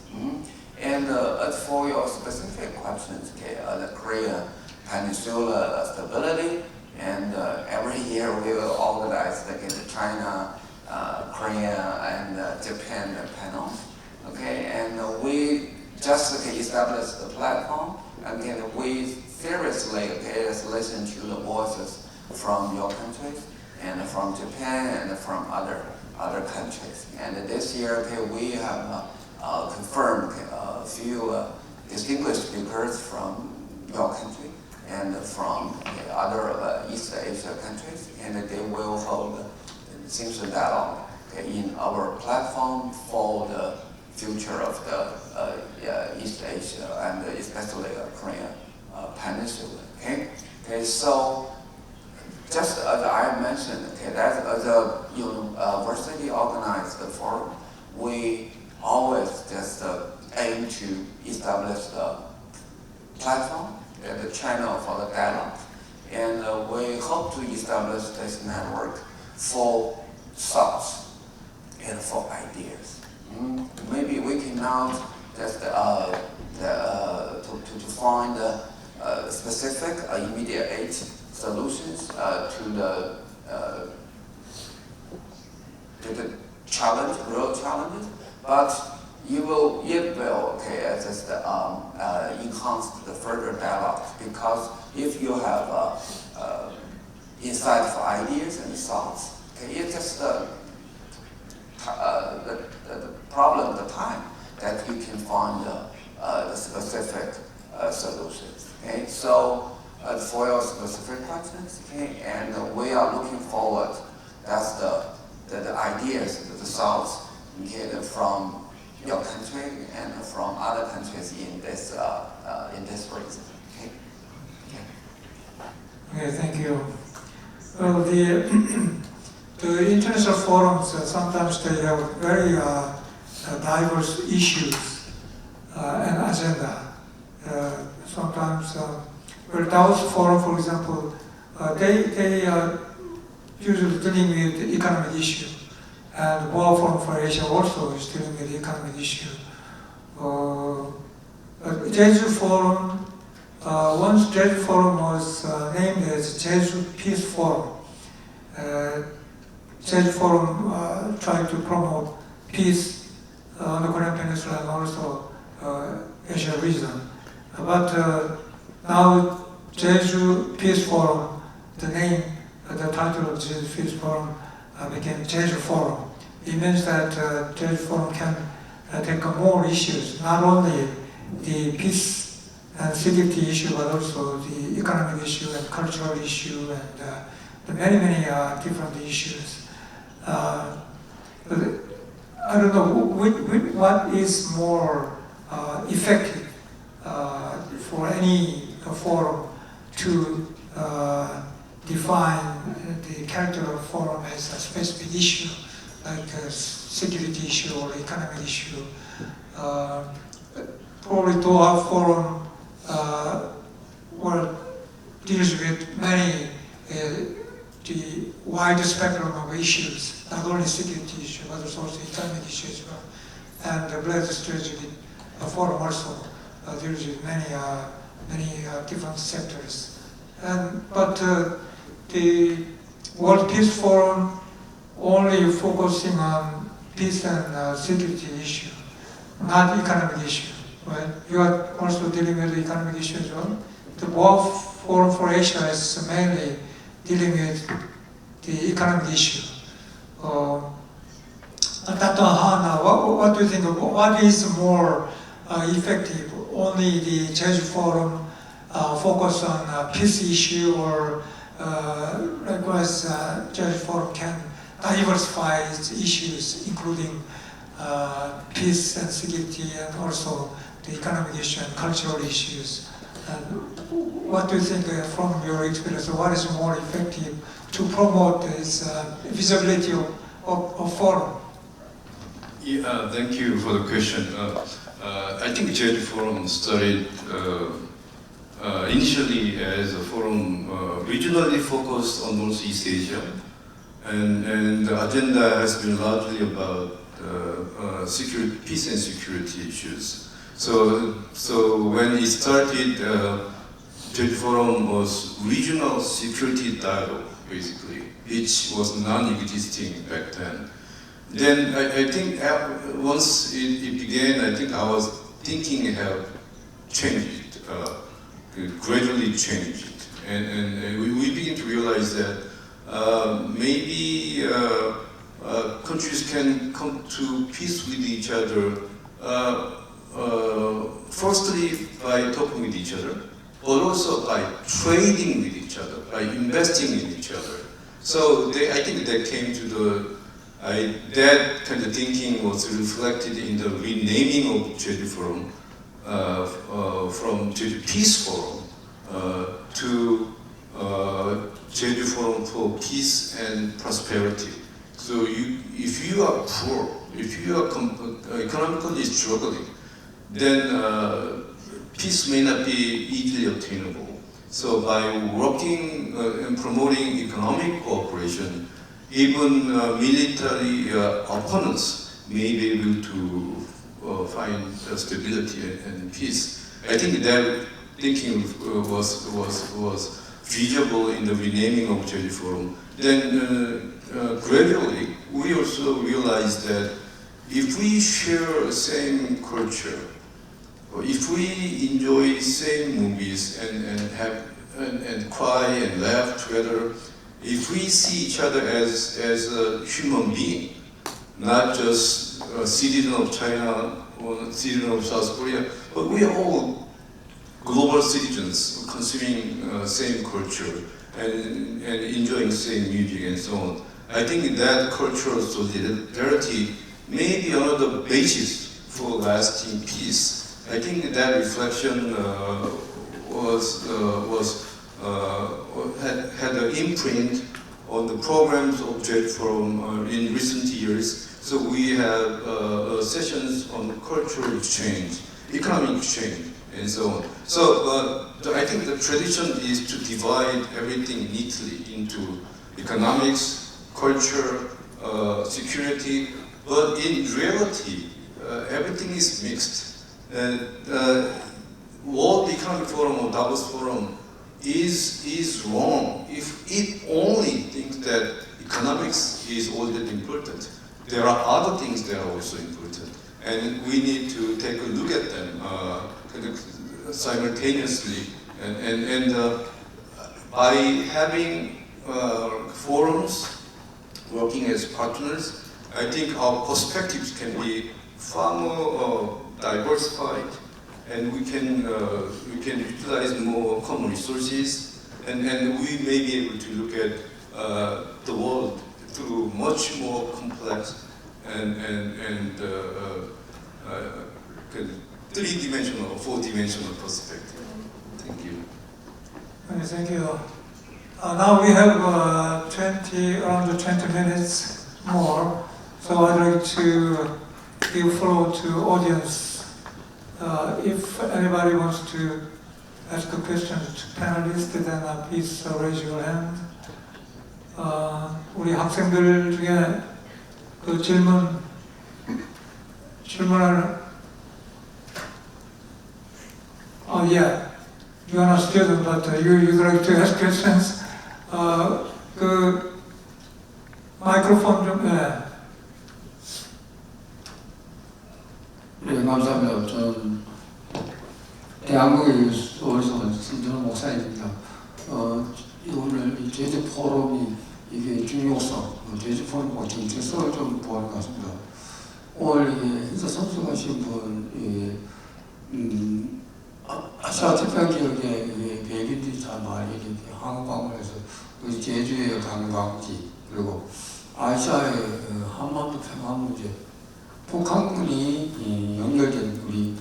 And as for your specific questions, the Korean Peninsula stability. And every year we will organize the China, Korea, and Japan panels. Okay, and we just established the platform, and we seriously listen to the voices from your countries, and from Japan, and from other countries. And this year, we have confirmed a few distinguished speakers from your country. and from other East Asia countries, and they will hold things dialogue in our platform for the future of the East Asia and especially Korean Peninsula. Okay, so just as I mentioned, that as a university organized forum, we always just aim to establish the platform, the channel for the dialogue, and we hope to establish this network for thoughts and for ideas. Maybe we can now just to find specific immediate solutions to the challenge, real challenges, but it will just enhance the further dialogue, because if you have insightful ideas and thoughts, it's just the problem at the time that you can find the specific solutions. Okay, so for your specific questions, and we are looking forward. That's the ideas, the thoughts, from your country and from other countries in this region. Okay, thank you. Well, the international forums sometimes they have very diverse issues and agenda. Sometimes, well, Davos Forum, for example, they usually dealing with the economic issue, and the World Forum for Asia also is dealing with the economic issue. Jeju Forum, once Jeju Forum was named as Jeju Peace Forum. Jeju Forum tried to promote peace on the Korean Peninsula and also Asia region. But now Jeju Peace Forum, the name, the title of Jeju Peace Forum became Jeju Forum. It means that Jeju Forum can take on more issues, not only the peace and security issue, but also the economic issue and cultural issue and the many different issues. But I don't know what is more effective for any forum to define the character of forum as a specific issue, like a security issue or economic issue. Probably Doha Forum deals with many the wide spectrum of issues, not only security issues, but also economic issues as well. And the Black Strategy Forum also deals with many different sectors. But the World Peace Forum only focusing on peace and security issue, not economic issue. Right? You are also dealing with the economic issue as well. The World Forum for Asia is mainly dealing with the economic issue. Dr. Han, what do you think? What is more effective? Only the Jeju Forum focus on peace issue, or likewise Jeju Forum can diversify its issues, including peace and security, and also the economic issue and cultural issues. And what do you think from your experience? What is more effective to promote this visibility of forum? Yeah, thank you for the question. I think Jeju Forum started initially as a forum regionally focused on Northeast Asia, and the agenda has been largely about security, peace and security issues. So when it started, Jeju Forum was regional security dialogue, basically, which was non-existing back then. Then I think once it began, I think our thinking have changed, gradually changed, and we begin to realize that maybe countries can come to peace with each other. Firstly, by talking with each other, but also by trading with each other, by investing in each other. So I think that came to that kind of thinking was reflected in the renaming of Jeju Forum from Jeju Peace Forum to Jeju Forum for Peace and Prosperity. So if you are poor, if you are economically struggling, then peace may not be easily obtainable. So by working and promoting economic cooperation, even military opponents may be able to find stability and peace. I think that thinking was feasible in the renaming of Jeju Forum. Then gradually, we also realized that if we share same culture, or if we enjoy same movies and cry and laugh together, if we see each other as a human being, not just a citizen of China or a citizen of South Korea, but we are all global citizens consuming same culture and enjoying same music and so on. I think that cultural solidarity may be another basis for lasting peace. I think that reflection had an imprint on the programs of Jeju Forum in recent years. So we have sessions on cultural exchange, economic exchange, and so on. So I think the tradition is to divide everything neatly into economics, culture, security, but in reality, everything is mixed. World Economic Forum or Davos Forum is wrong if it only thinks that economics is all that important. There are other things that are also important, and we need to take a look at them simultaneously. And by having forums working as partners, I think our perspectives can be far more diversified, and we can utilize more common resources, and we may be able to look at the world through much more complex and three-dimensional, four-dimensional perspective. Thank you. Thank you. Now we have around 20 minutes more, so I'd like to give floor to audience. If anybody wants to ask a question to panelists, then please raise your hand. 우리 학생들 중에 그 질문하는 yeah, you are not a student, but you'd like to ask questions. 그 마이크로폰 좀, 예. 네, 감사합니다. 저는 대한민국시도지사 신정훈 목사입니다. 오늘 이 제주 포럼이 이게 중요성, 제주 포럼과 정체성을 좀 보는 것 같습니다. 오늘 이게 행사 참석하신 분, 아시아 태평양 지역에 배민들이 다 많이 이렇게 한국 방문해서 제주의 관광지, 그리고 아시아의 한반도 평화 문제, 북한군이 연결된 우리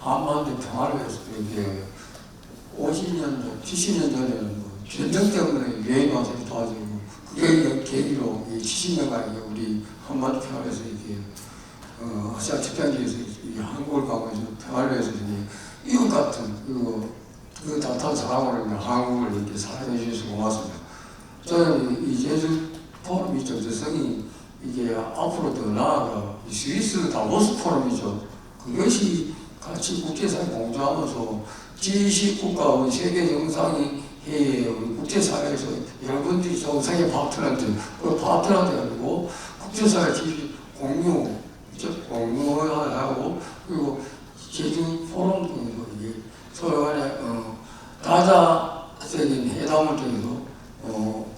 한반도 평화를 위해서 이렇게 50년 전, 70년 전에는 전쟁 때문에 유엔이 와서 도와주고, 그게 계기로 70년간 우리 한반도 평화를 위해서 이렇게 아시아 태평양에서 한국을 방문해서 평화를 위해서 이것 같은 그 따뜻한 사랑으로 한국을 이렇게 사랑해 주셔서 고맙습니다. 저는 이 제주 포럼이 정체성이 이게 앞으로 더 나아가 스위스 다보스 포럼이죠. 그것이 같이 국제사회 공조하면서 G20국가의 세계 정상회의 우리 국제사회에서 여러분들이 정상의 파트너한테 가지고 국제사회 지위 공유하고, 그리고 제주 포럼 등에서 이게 서로 간에 다자적인 회담을 통해서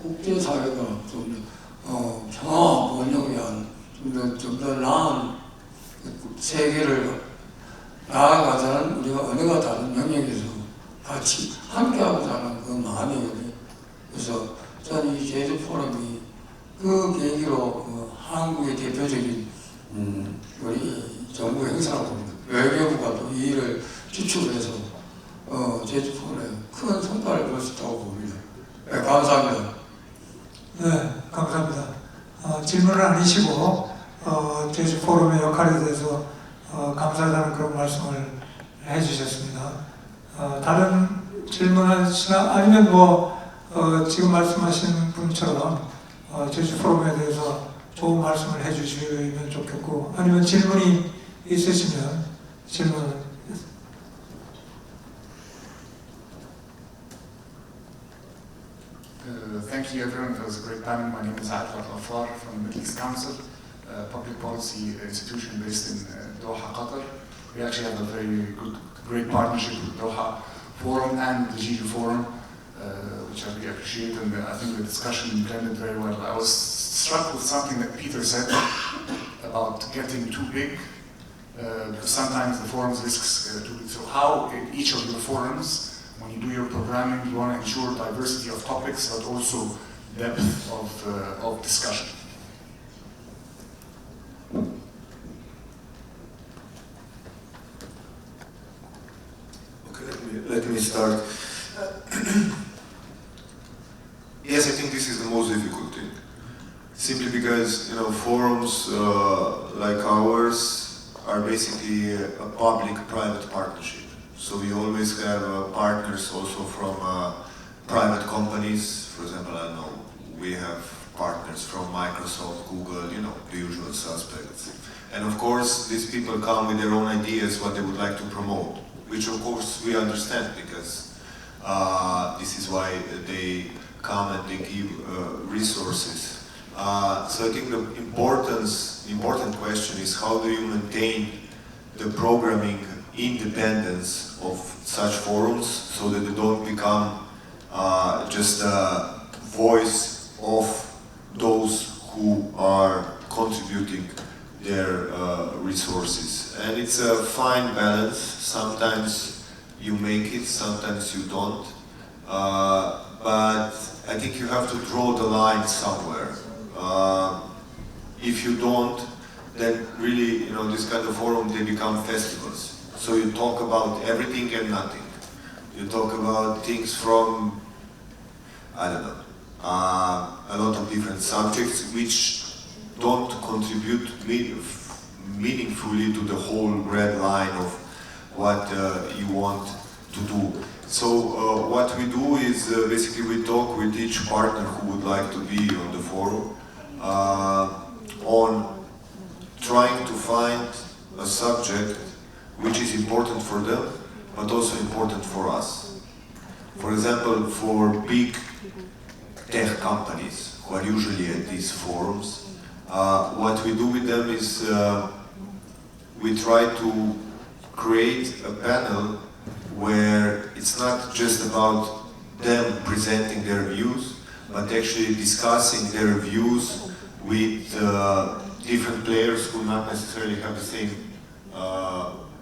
국제사회가 좀 평화 번영을 위한 좀 더 나은 세계를 나아가자는 우리가 언어가 다른 영역에서 같이 함께하고자 하는 그 마음이거든요. 그래서 저는 이 제주 포럼이 그 계기로 그 한국의 대표적인 우리 정부 행사라고 봅니다. 외교부가 또 이 일을 주축해서 제주 포럼에 큰 성과를 볼 수 있다고 봅니다. 네, 감사합니다. 네, 감사합니다. 질문을 아니시고 제주 포럼의 역할에 대해서 감사하다는 그런 말씀을 해주셨습니다. 다른 질문하시나 아니면 지금 말씀하신 분처럼 제주 포럼에 대해서 좋은 말씀을 해주시면 좋겠고, 아니면 질문이 있으시면 질문. Thank you everyone. It was a great panel. My name is Adel Al-Ghaffar from the Middle East Council, a public policy institution based in Doha, Qatar. We actually have a very great partnership with Doha Forum and the Jeju Forum, which I really appreciate, and I think the discussion blended very well. I was struck with something that Peter said about getting too big, because sometimes the forums risks too big. So how in each of your forums, when you do your programming, you want to ensure diversity of topics, but also depth of discussion. Okay, let me start. Yes, I think this is the most difficult thing. Simply because, forums like ours are basically a public-private partnership. So we always have partners also from private companies. For example, I know we have partners from Microsoft, Google, the usual suspects. And of course, these people come with their own ideas, what they would like to promote, which of course we understand, because this is why they come and they give resources. So I think the important question is, how do you maintain the programming independence of such forums so that they don't become just a voice of those who are contributing their resources. And it's a fine balance. Sometimes you make it, sometimes you don't. But I think you have to draw the line somewhere. If you don't, then really, this kind of forum, they become festivals. So you talk about everything and nothing. You talk about things from, I don't know, a lot of different subjects which don't contribute meaningfully to the whole red line of what you want to do. So what we do is basically we talk with each partner who would like to be on the forum on trying to find a subject which is important for them, but also important for us. For example, for big tech companies who are usually at these forums, what we do with them is we try to create a panel where it's not just about them presenting their views, but actually discussing their views with different players who not necessarily have the same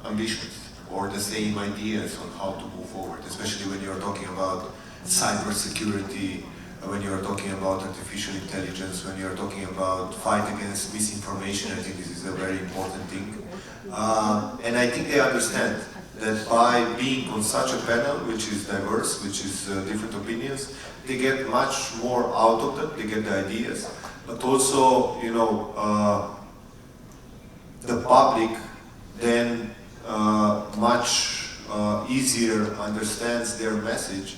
ambitions or the same ideas on how to move forward, especially when you're talking about cybersecurity, when you're talking about artificial intelligence, when you're talking about fight against misinformation. I think this is a very important thing. And I think they understand that by being on such a panel, which is diverse, which is different opinions, they get much more out of them, they get the ideas, but also, the public then much easier understands their message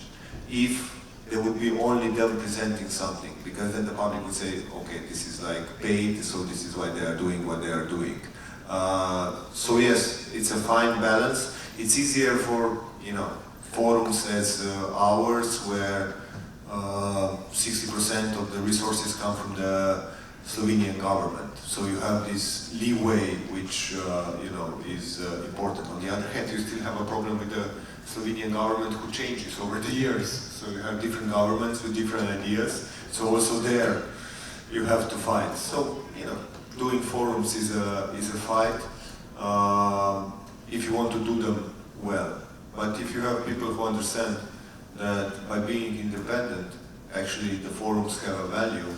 if there would be only them presenting something, because then the public would say, okay, this is like paid, so this is why they are doing what they are doing. So yes, it's a fine balance. It's easier for forums as ours, where 60% of the resources come from the Slovenian government. So you have this leeway, which is important. On the other hand, you still have a problem with the Slovenian government, who changes over the years. So you have different governments with different ideas. So also there, you have to fight. So doing forums is a fight if you want to do them well. but if you have people who understand that by being independent, actually the forums have a value,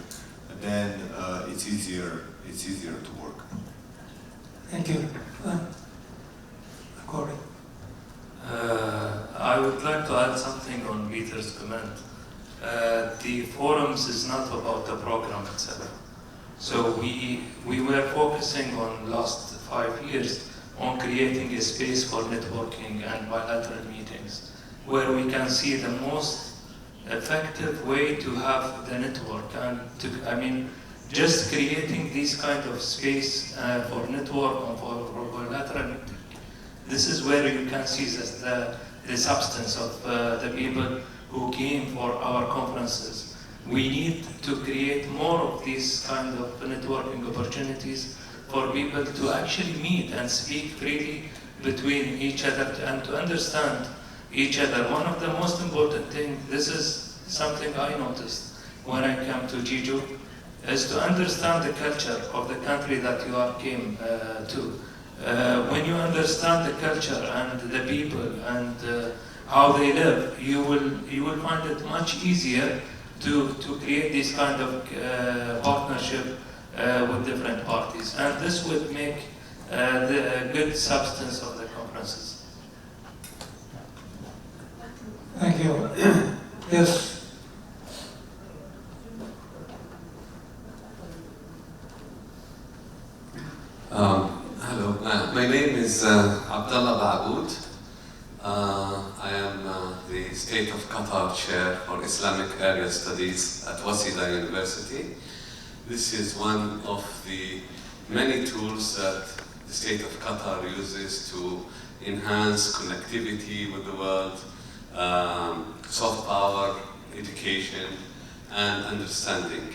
then it's easier to work. Thank you. Corey. I would like to add something on Peter's comment. The forums is not about the program itself. So we were focusing on last 5 years on creating a space for networking and bilateral meetings, where we can see the most effective way to have the network and just creating this kind of space for network and for bilateral meeting. This is where you can see the substance of the people who came for our conferences. We need to create more of these kind of networking opportunities for people to actually meet and speak freely between each other and to understand each other. One of the most important things, this is something I noticed when I came to Jeju, is to understand the culture of the country that you came to. When you understand the culture and the people and how they live, you will find it much easier to create this kind of partnership with different parties, and this would make the good substance of the conferences. Thank you. Yes. Hello, my name is Abdullah Bagoud. I am the State of Qatar Chair for Islamic Area Studies at Wasila University. This is one of the many tools that the State of Qatar uses to enhance connectivity with the world, soft power, education, and understanding.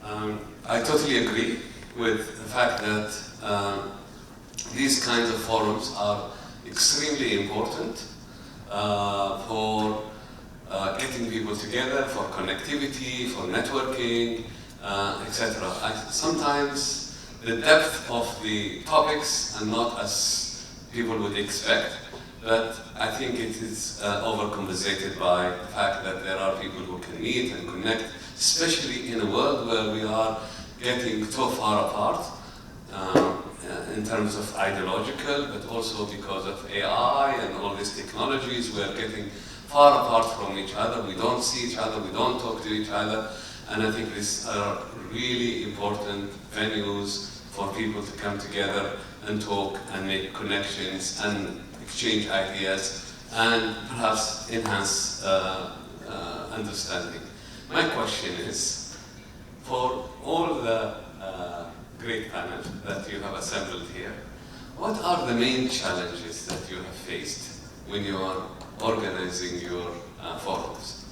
I totally agree with the fact that these kinds of forums are extremely important for getting people together, for connectivity, for networking, etc. Sometimes the depth of the topics are not as people would expect, but I think it is overcompensated by the fact that there are people who can meet and connect, especially in a world where we are getting so far apart in terms of ideological, but also because of AI and all these technologies. We are getting far apart from each other. We don't see each other, we don't talk to each other, and I think these are really important venues for people to come together and talk and make connections and exchange ideas and perhaps enhance understanding. My question is, for all the great panel that you have assembled here, what are the main challenges that you have faced when you are organizing your forums?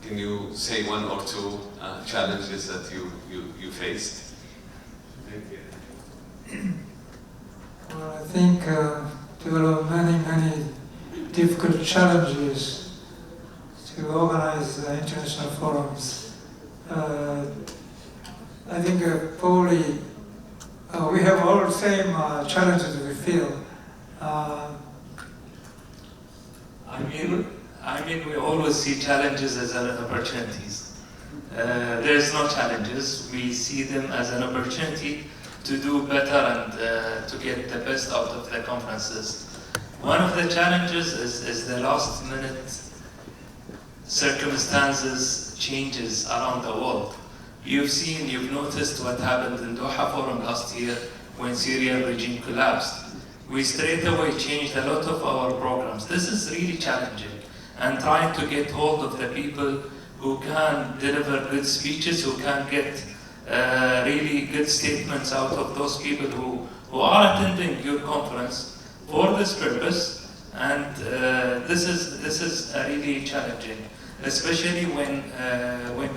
Can you say one or two challenges that you faced? Thank you. Well, I think there are many difficult challenges to organize international forums. I think probably we have all the same challenges we feel. I mean, we always see challenges as opportunities. There's no challenges. We see them as an opportunity to do better and to get the best out of the conferences. One of the challenges is the last minute circumstances changes around the world. You've noticed what happened in Doha Forum last year when Syrian regime collapsed. We straight away changed a lot of our programs. This is really challenging, and trying to get hold of the people who can deliver good speeches, who can get really good statements out of those people who are attending your conference for this purpose, and this is really challenging, especially when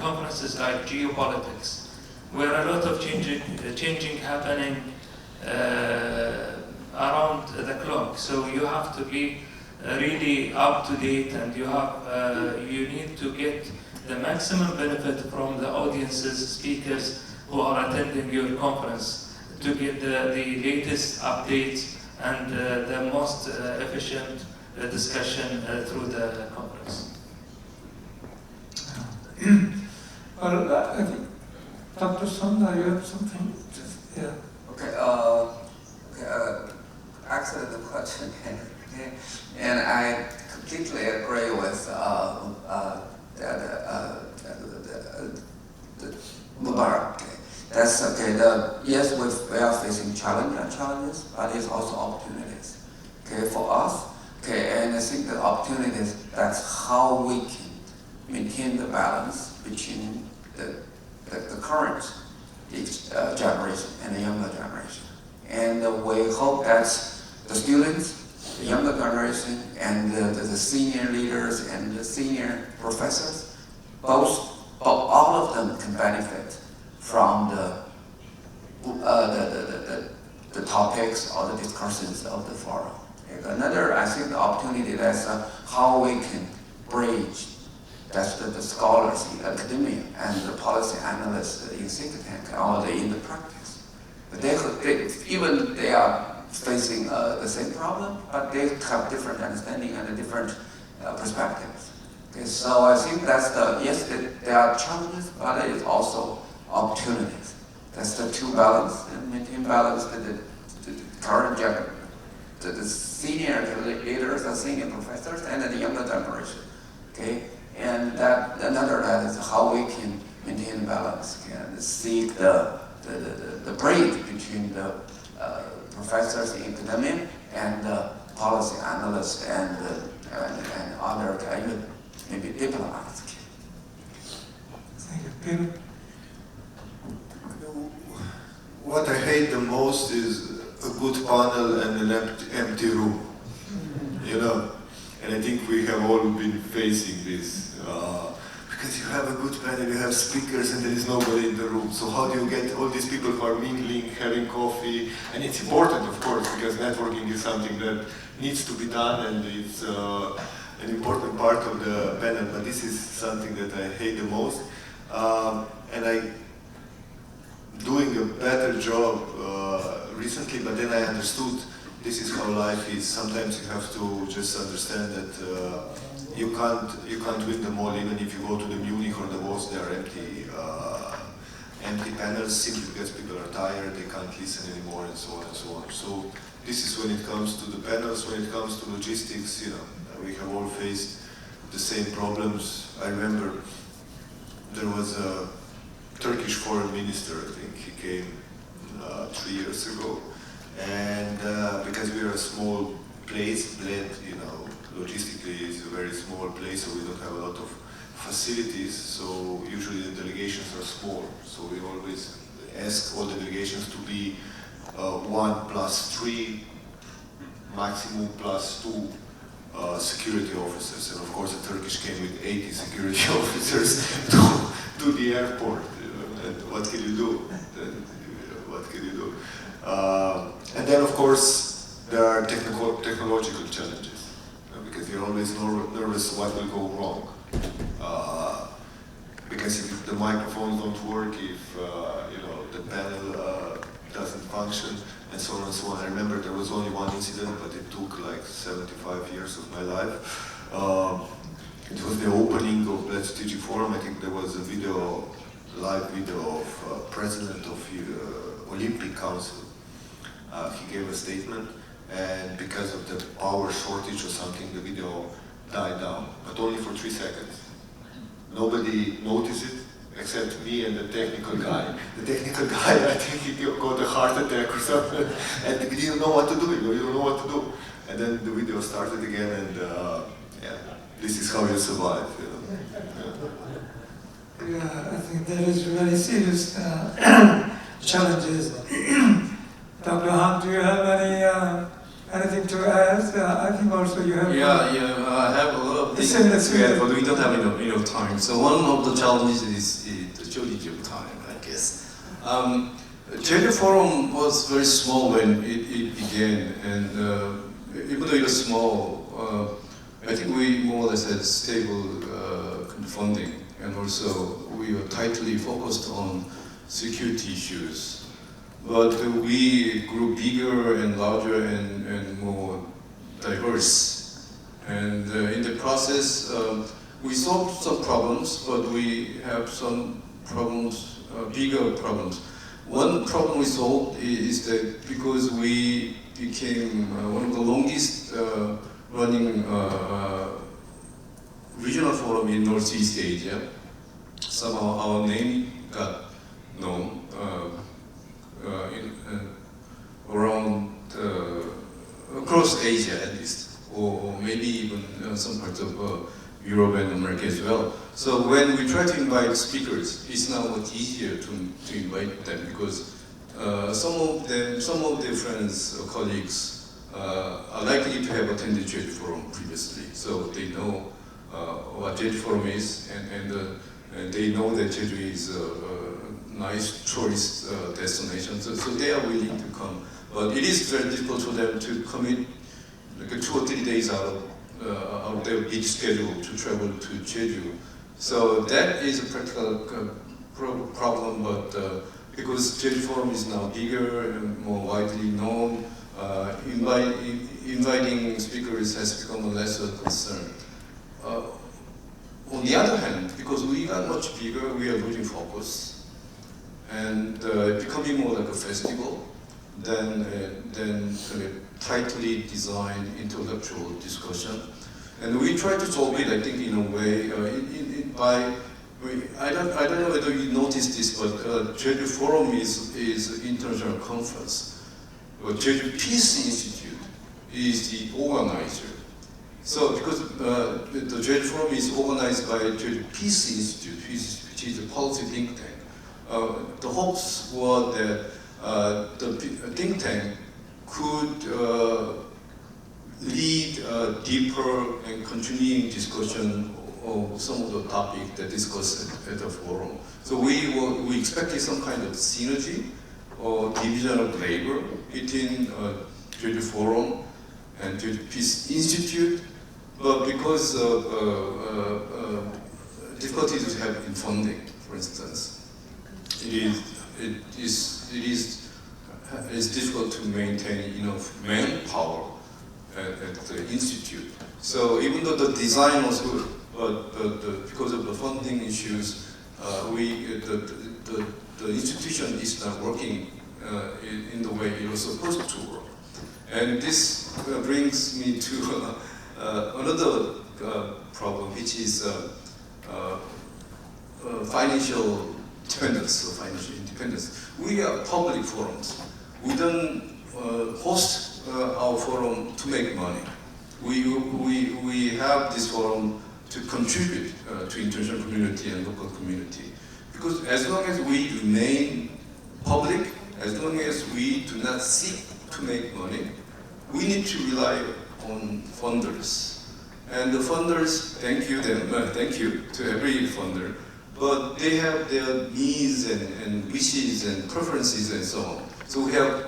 conferences like geopolitics, where a lot of changing happening around the clock. So you have to be really up to date, and you need to get the maximum benefit from the audiences, speakers who are attending your conference, to get the latest updates and the most efficient discussion through the conference. Well, I think Dr. Sunda, you have something? Yeah. Excellent question. Okay. And I completely agree with Mubarak. Okay. That's okay. Yes, we are facing challenges, but it's also opportunities. Okay, for us. Okay, and I think the opportunities, that's how we can maintain the balance between the current generation and the younger generation. And we hope that the students, the younger generation, and the senior leaders and the senior professors, all of them can benefit from the topics or the discussions of the forum. Another, I think, the opportunity that's how we can bridge that's the scholars in academia and the policy analysts in think tank or in the practice. They are facing the same problem, but they have different understanding and different perspectives. Okay, so I think that's yes, there are challenges, but it is also opportunities. That's the two balance, and maintain balance the current generation, the senior leaders, the senior professors, and the younger generation. Okay, and another is how we can maintain balance and seek the bridge between the professors in academia and the policy analysts and other even maybe diplomats. Thank you. Peter? What I hate the most is a good panel and an empty room, you know. And I think we have all been facing this. Because you have a good panel, you have speakers, and there is nobody in the room. So how do you get all these people who are mingling, having coffee? And it's important, of course, because networking is something that needs to be done, and it's an important part of the panel. But this is something that I hate the most. And I doing a better job recently, but then I understood this is how life is. Sometimes you have to just understand that you can't win them all, even if you go to the Munich or the Davos, they are empty panels simply because people are tired, they can't listen anymore, and so on and so on. So this is when it comes to the panels. When it comes to logistics, you know, we have all faced the same problems. I remember there was a Turkish foreign minister, I think he came 3 years ago, and because we are a small place, Bled, you know, logistically is a very small place, so we don't have a lot of facilities, so usually the delegations are small, so we always ask all the delegations to be 1+3, maximum +2 security officers, and of course the Turkish came with 80 security officers to the airport. And what can you do? What can you do? And then, of course, there are technological challenges, because you're always nervous what will go wrong. Because if the microphones don't work, if you know, the panel doesn't function, and so on and so on. I remember there was only one incident, but it took like 75 years of my life. It was the opening of the DG Forum. I think there was a video, live video of president of Olympic Council. He gave a statement, and because of the power shortage or something, the video died down, but only for 3 seconds. Nobody noticed it except me and the technical guy. The technical guy, I think he got a heart attack or something, and he didn't know what to do. You don't know what to do. And then the video started again, and yeah, this is how you survive. You know? Yeah, I think there is very serious challenges. Dr. Han, do you have anything to add? I think also you have. Yeah, I have a lot of things to add, but we don't have enough time. So one of the challenges is the shortage of time, I guess. Jeju Forum was very small when it began, and even though it was small, I think we more or less had stable funding, and also we were tightly focused on security issues. But we grew bigger and larger and more diverse process. We solved some problems, but we have some problems, bigger problems. One problem we solved is that because we became one of the longest running regional forum in Northeast Asia, somehow our name got known around across Asia at least, or maybe even some parts of Europe and America as well. So when we try to invite speakers, it's now much easier to invite them because some of their friends or colleagues are likely to have attended Jeju Forum previously, so they know what Jeju Forum is, and they know that Jeju is a nice tourist destination, so they are willing to come. But it is very difficult for them to commit like 2 or 3 days out of their big schedule to travel to Jeju. So that is a practical problem, but because Jeju Forum is now bigger and more widely known, inviting speakers has become a lesser concern. On the other hand, because we got much bigger, we are losing focus and becoming more like a festival than kind of tightly designed intellectual discussion. And we try to solve it, I think, in a way, I don't know whether you noticed this, but Jeju Forum is an international conference. Jeju Peace Institute is the organizer. So because the Jeju Forum is organized by Jeju Peace Institute, which is a policy think tank, the hopes were that the think tank could lead a deeper and continuing discussion of some of the topics that discussed at the forum. So we expected some kind of synergy or division of labor between Jeju Forum and Jeju Peace Institute, but because of difficulties we have in funding, for instance, it is difficult to maintain enough manpower at the institute. So even though the design was good, but because of the funding issues, the institution is not working in the way it was supposed to work. And this brings me to another problem, which is financial dependence or financial independence. We are public forums. We don't host our forum to make money. We have this forum to contribute to international community and local community. Because as long as we remain public, as long as we do not seek to make money, we need to rely on funders. And the funders, thank you to every funder, but they have their needs and wishes and preferences and so on. So we have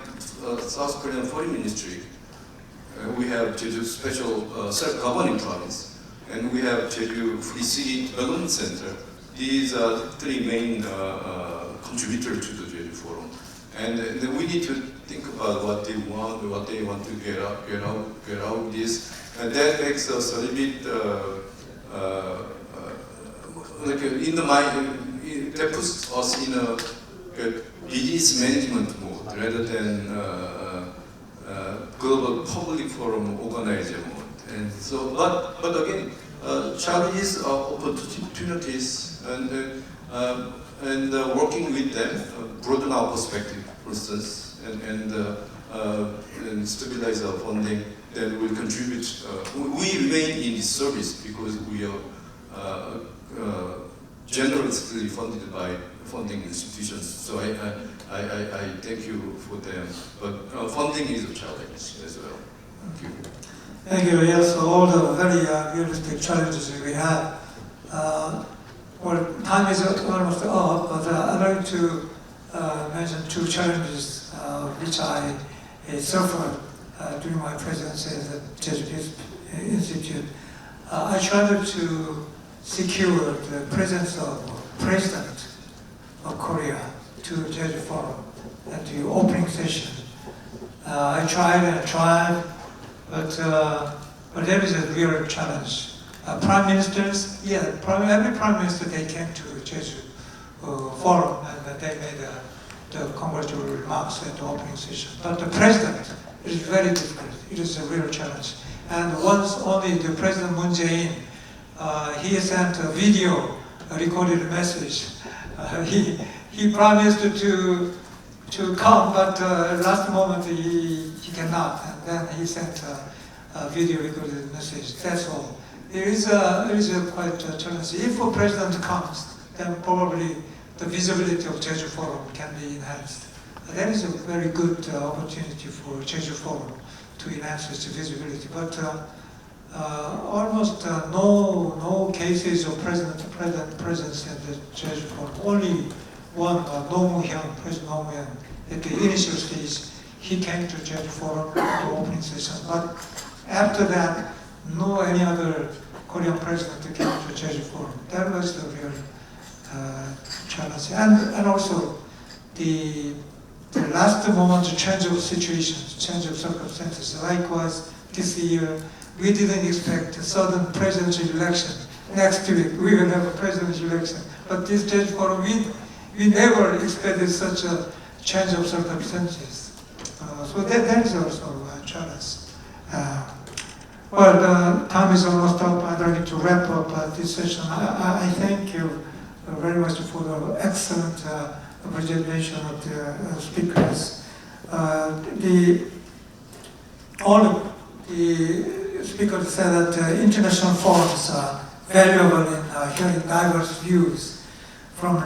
South Korean Foreign Ministry, we have Jeju Special Self-Governing Province, and we have Jeju Free City Development Center. These are the 3 main contributors to the Jeju Forum. And then we need to think about what they want to get out of this. And that makes us a little bit, like in the mind, that puts us in a business management mode rather than global public forum organizer mode. And so, but again, challenges are opportunities, and working with them, broaden our perspective, for instance, and stabilize our funding, then we'll contribute. We remain in this service because we are generously funded by funding institutions. So I thank you for them. But funding is a challenge as well. Thank you. Thank you. Yes, all the very realistic challenges we have. Well, time is almost up, but I'd like to mention 2 challenges which I suffered during my presidency at the Jeju Peace Institute. I tried to secure the presence of President of Korea to Jeju Forum at the opening session. I tried and tried, but there is a real challenge. prime ministers, every prime minister, they came to Jeju forum and they made the congratulatory remarks at the opening session. But the president is very difficult. It is a real challenge. And once only the President Moon Jae-in, he sent a video, a recorded message. He promised to come, but last moment he cannot, and then he sent a video recorded message. That's all. It is quite a challenge. If a president comes, then probably the visibility of Jeju Forum can be enhanced. That is a very good opportunity for Jeju Forum to enhance its visibility. But almost no cases of presence at the Jeju Forum. Only one, President Roh Moo-hyun, at the initial stage, he came to Jeju Forum at the opening session. But after that, no any other Korean president came to Jeju Forum. That was the real challenge. And also the last moment change of situations, change of circumstances. Likewise, this year, we didn't expect a sudden presidential election. Next week, we will have a presidential election. But this Jeju Forum, we never expected such a change of circumstances. So that is also a challenge. Well, the time is almost up. I'd like to wrap up this session. I thank you very much for the excellent presentation of the speakers. All of the speakers said that international forums are valuable in hearing diverse views from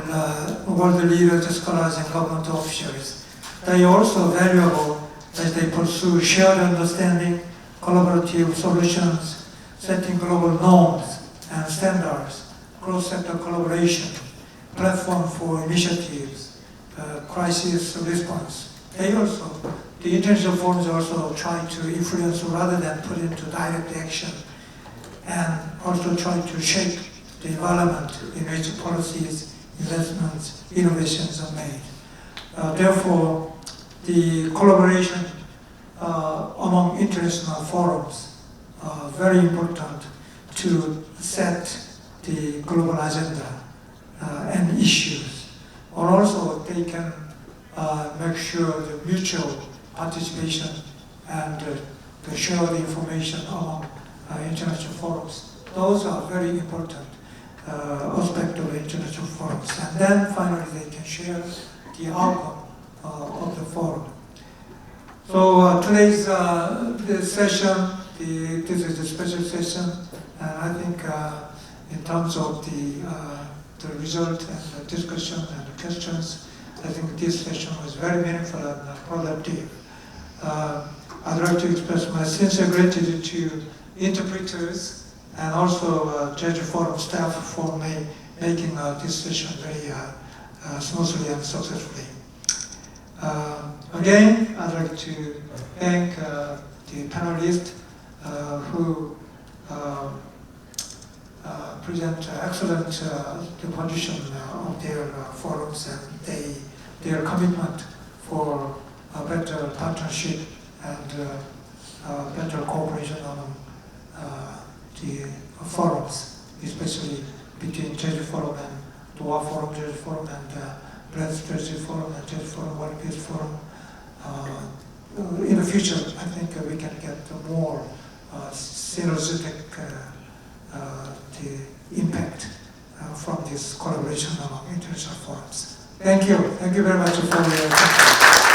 world leaders, scholars, and government officials. They are also valuable as they pursue shared understanding, collaborative solutions, setting global norms and standards, cross-sector collaboration, platform for initiatives, crisis response. The international forums also try to influence rather than put into direct action, and also try to shape the environment in which policies, investments, innovations are made. Therefore, the collaboration among international forums are very important to set the global agenda and issues. Or also they can make sure the mutual participation and the shared information among international forums. Those are very important aspects of international forums. And then finally they can share the outcome of the forum. So today's this session, this is a special session, and I think in terms of the result and the discussion and the questions, I think this session was very meaningful and productive. I'd like to express my sincere gratitude to interpreters and also Jeju Forum staff for making this session very smoothly and successfully. Again, I'd like to thank the panelists who present excellent position of their forums and their commitment for a better partnership and better cooperation among the forums, especially between Jeju Forum and Doha Forum, Jeju Forum, and Jeju Forum and Jeju Forum, World Peace Forum. In the future, I think we can get more synergistic the impact from this collaboration among international forums. Thank you very much for your attention.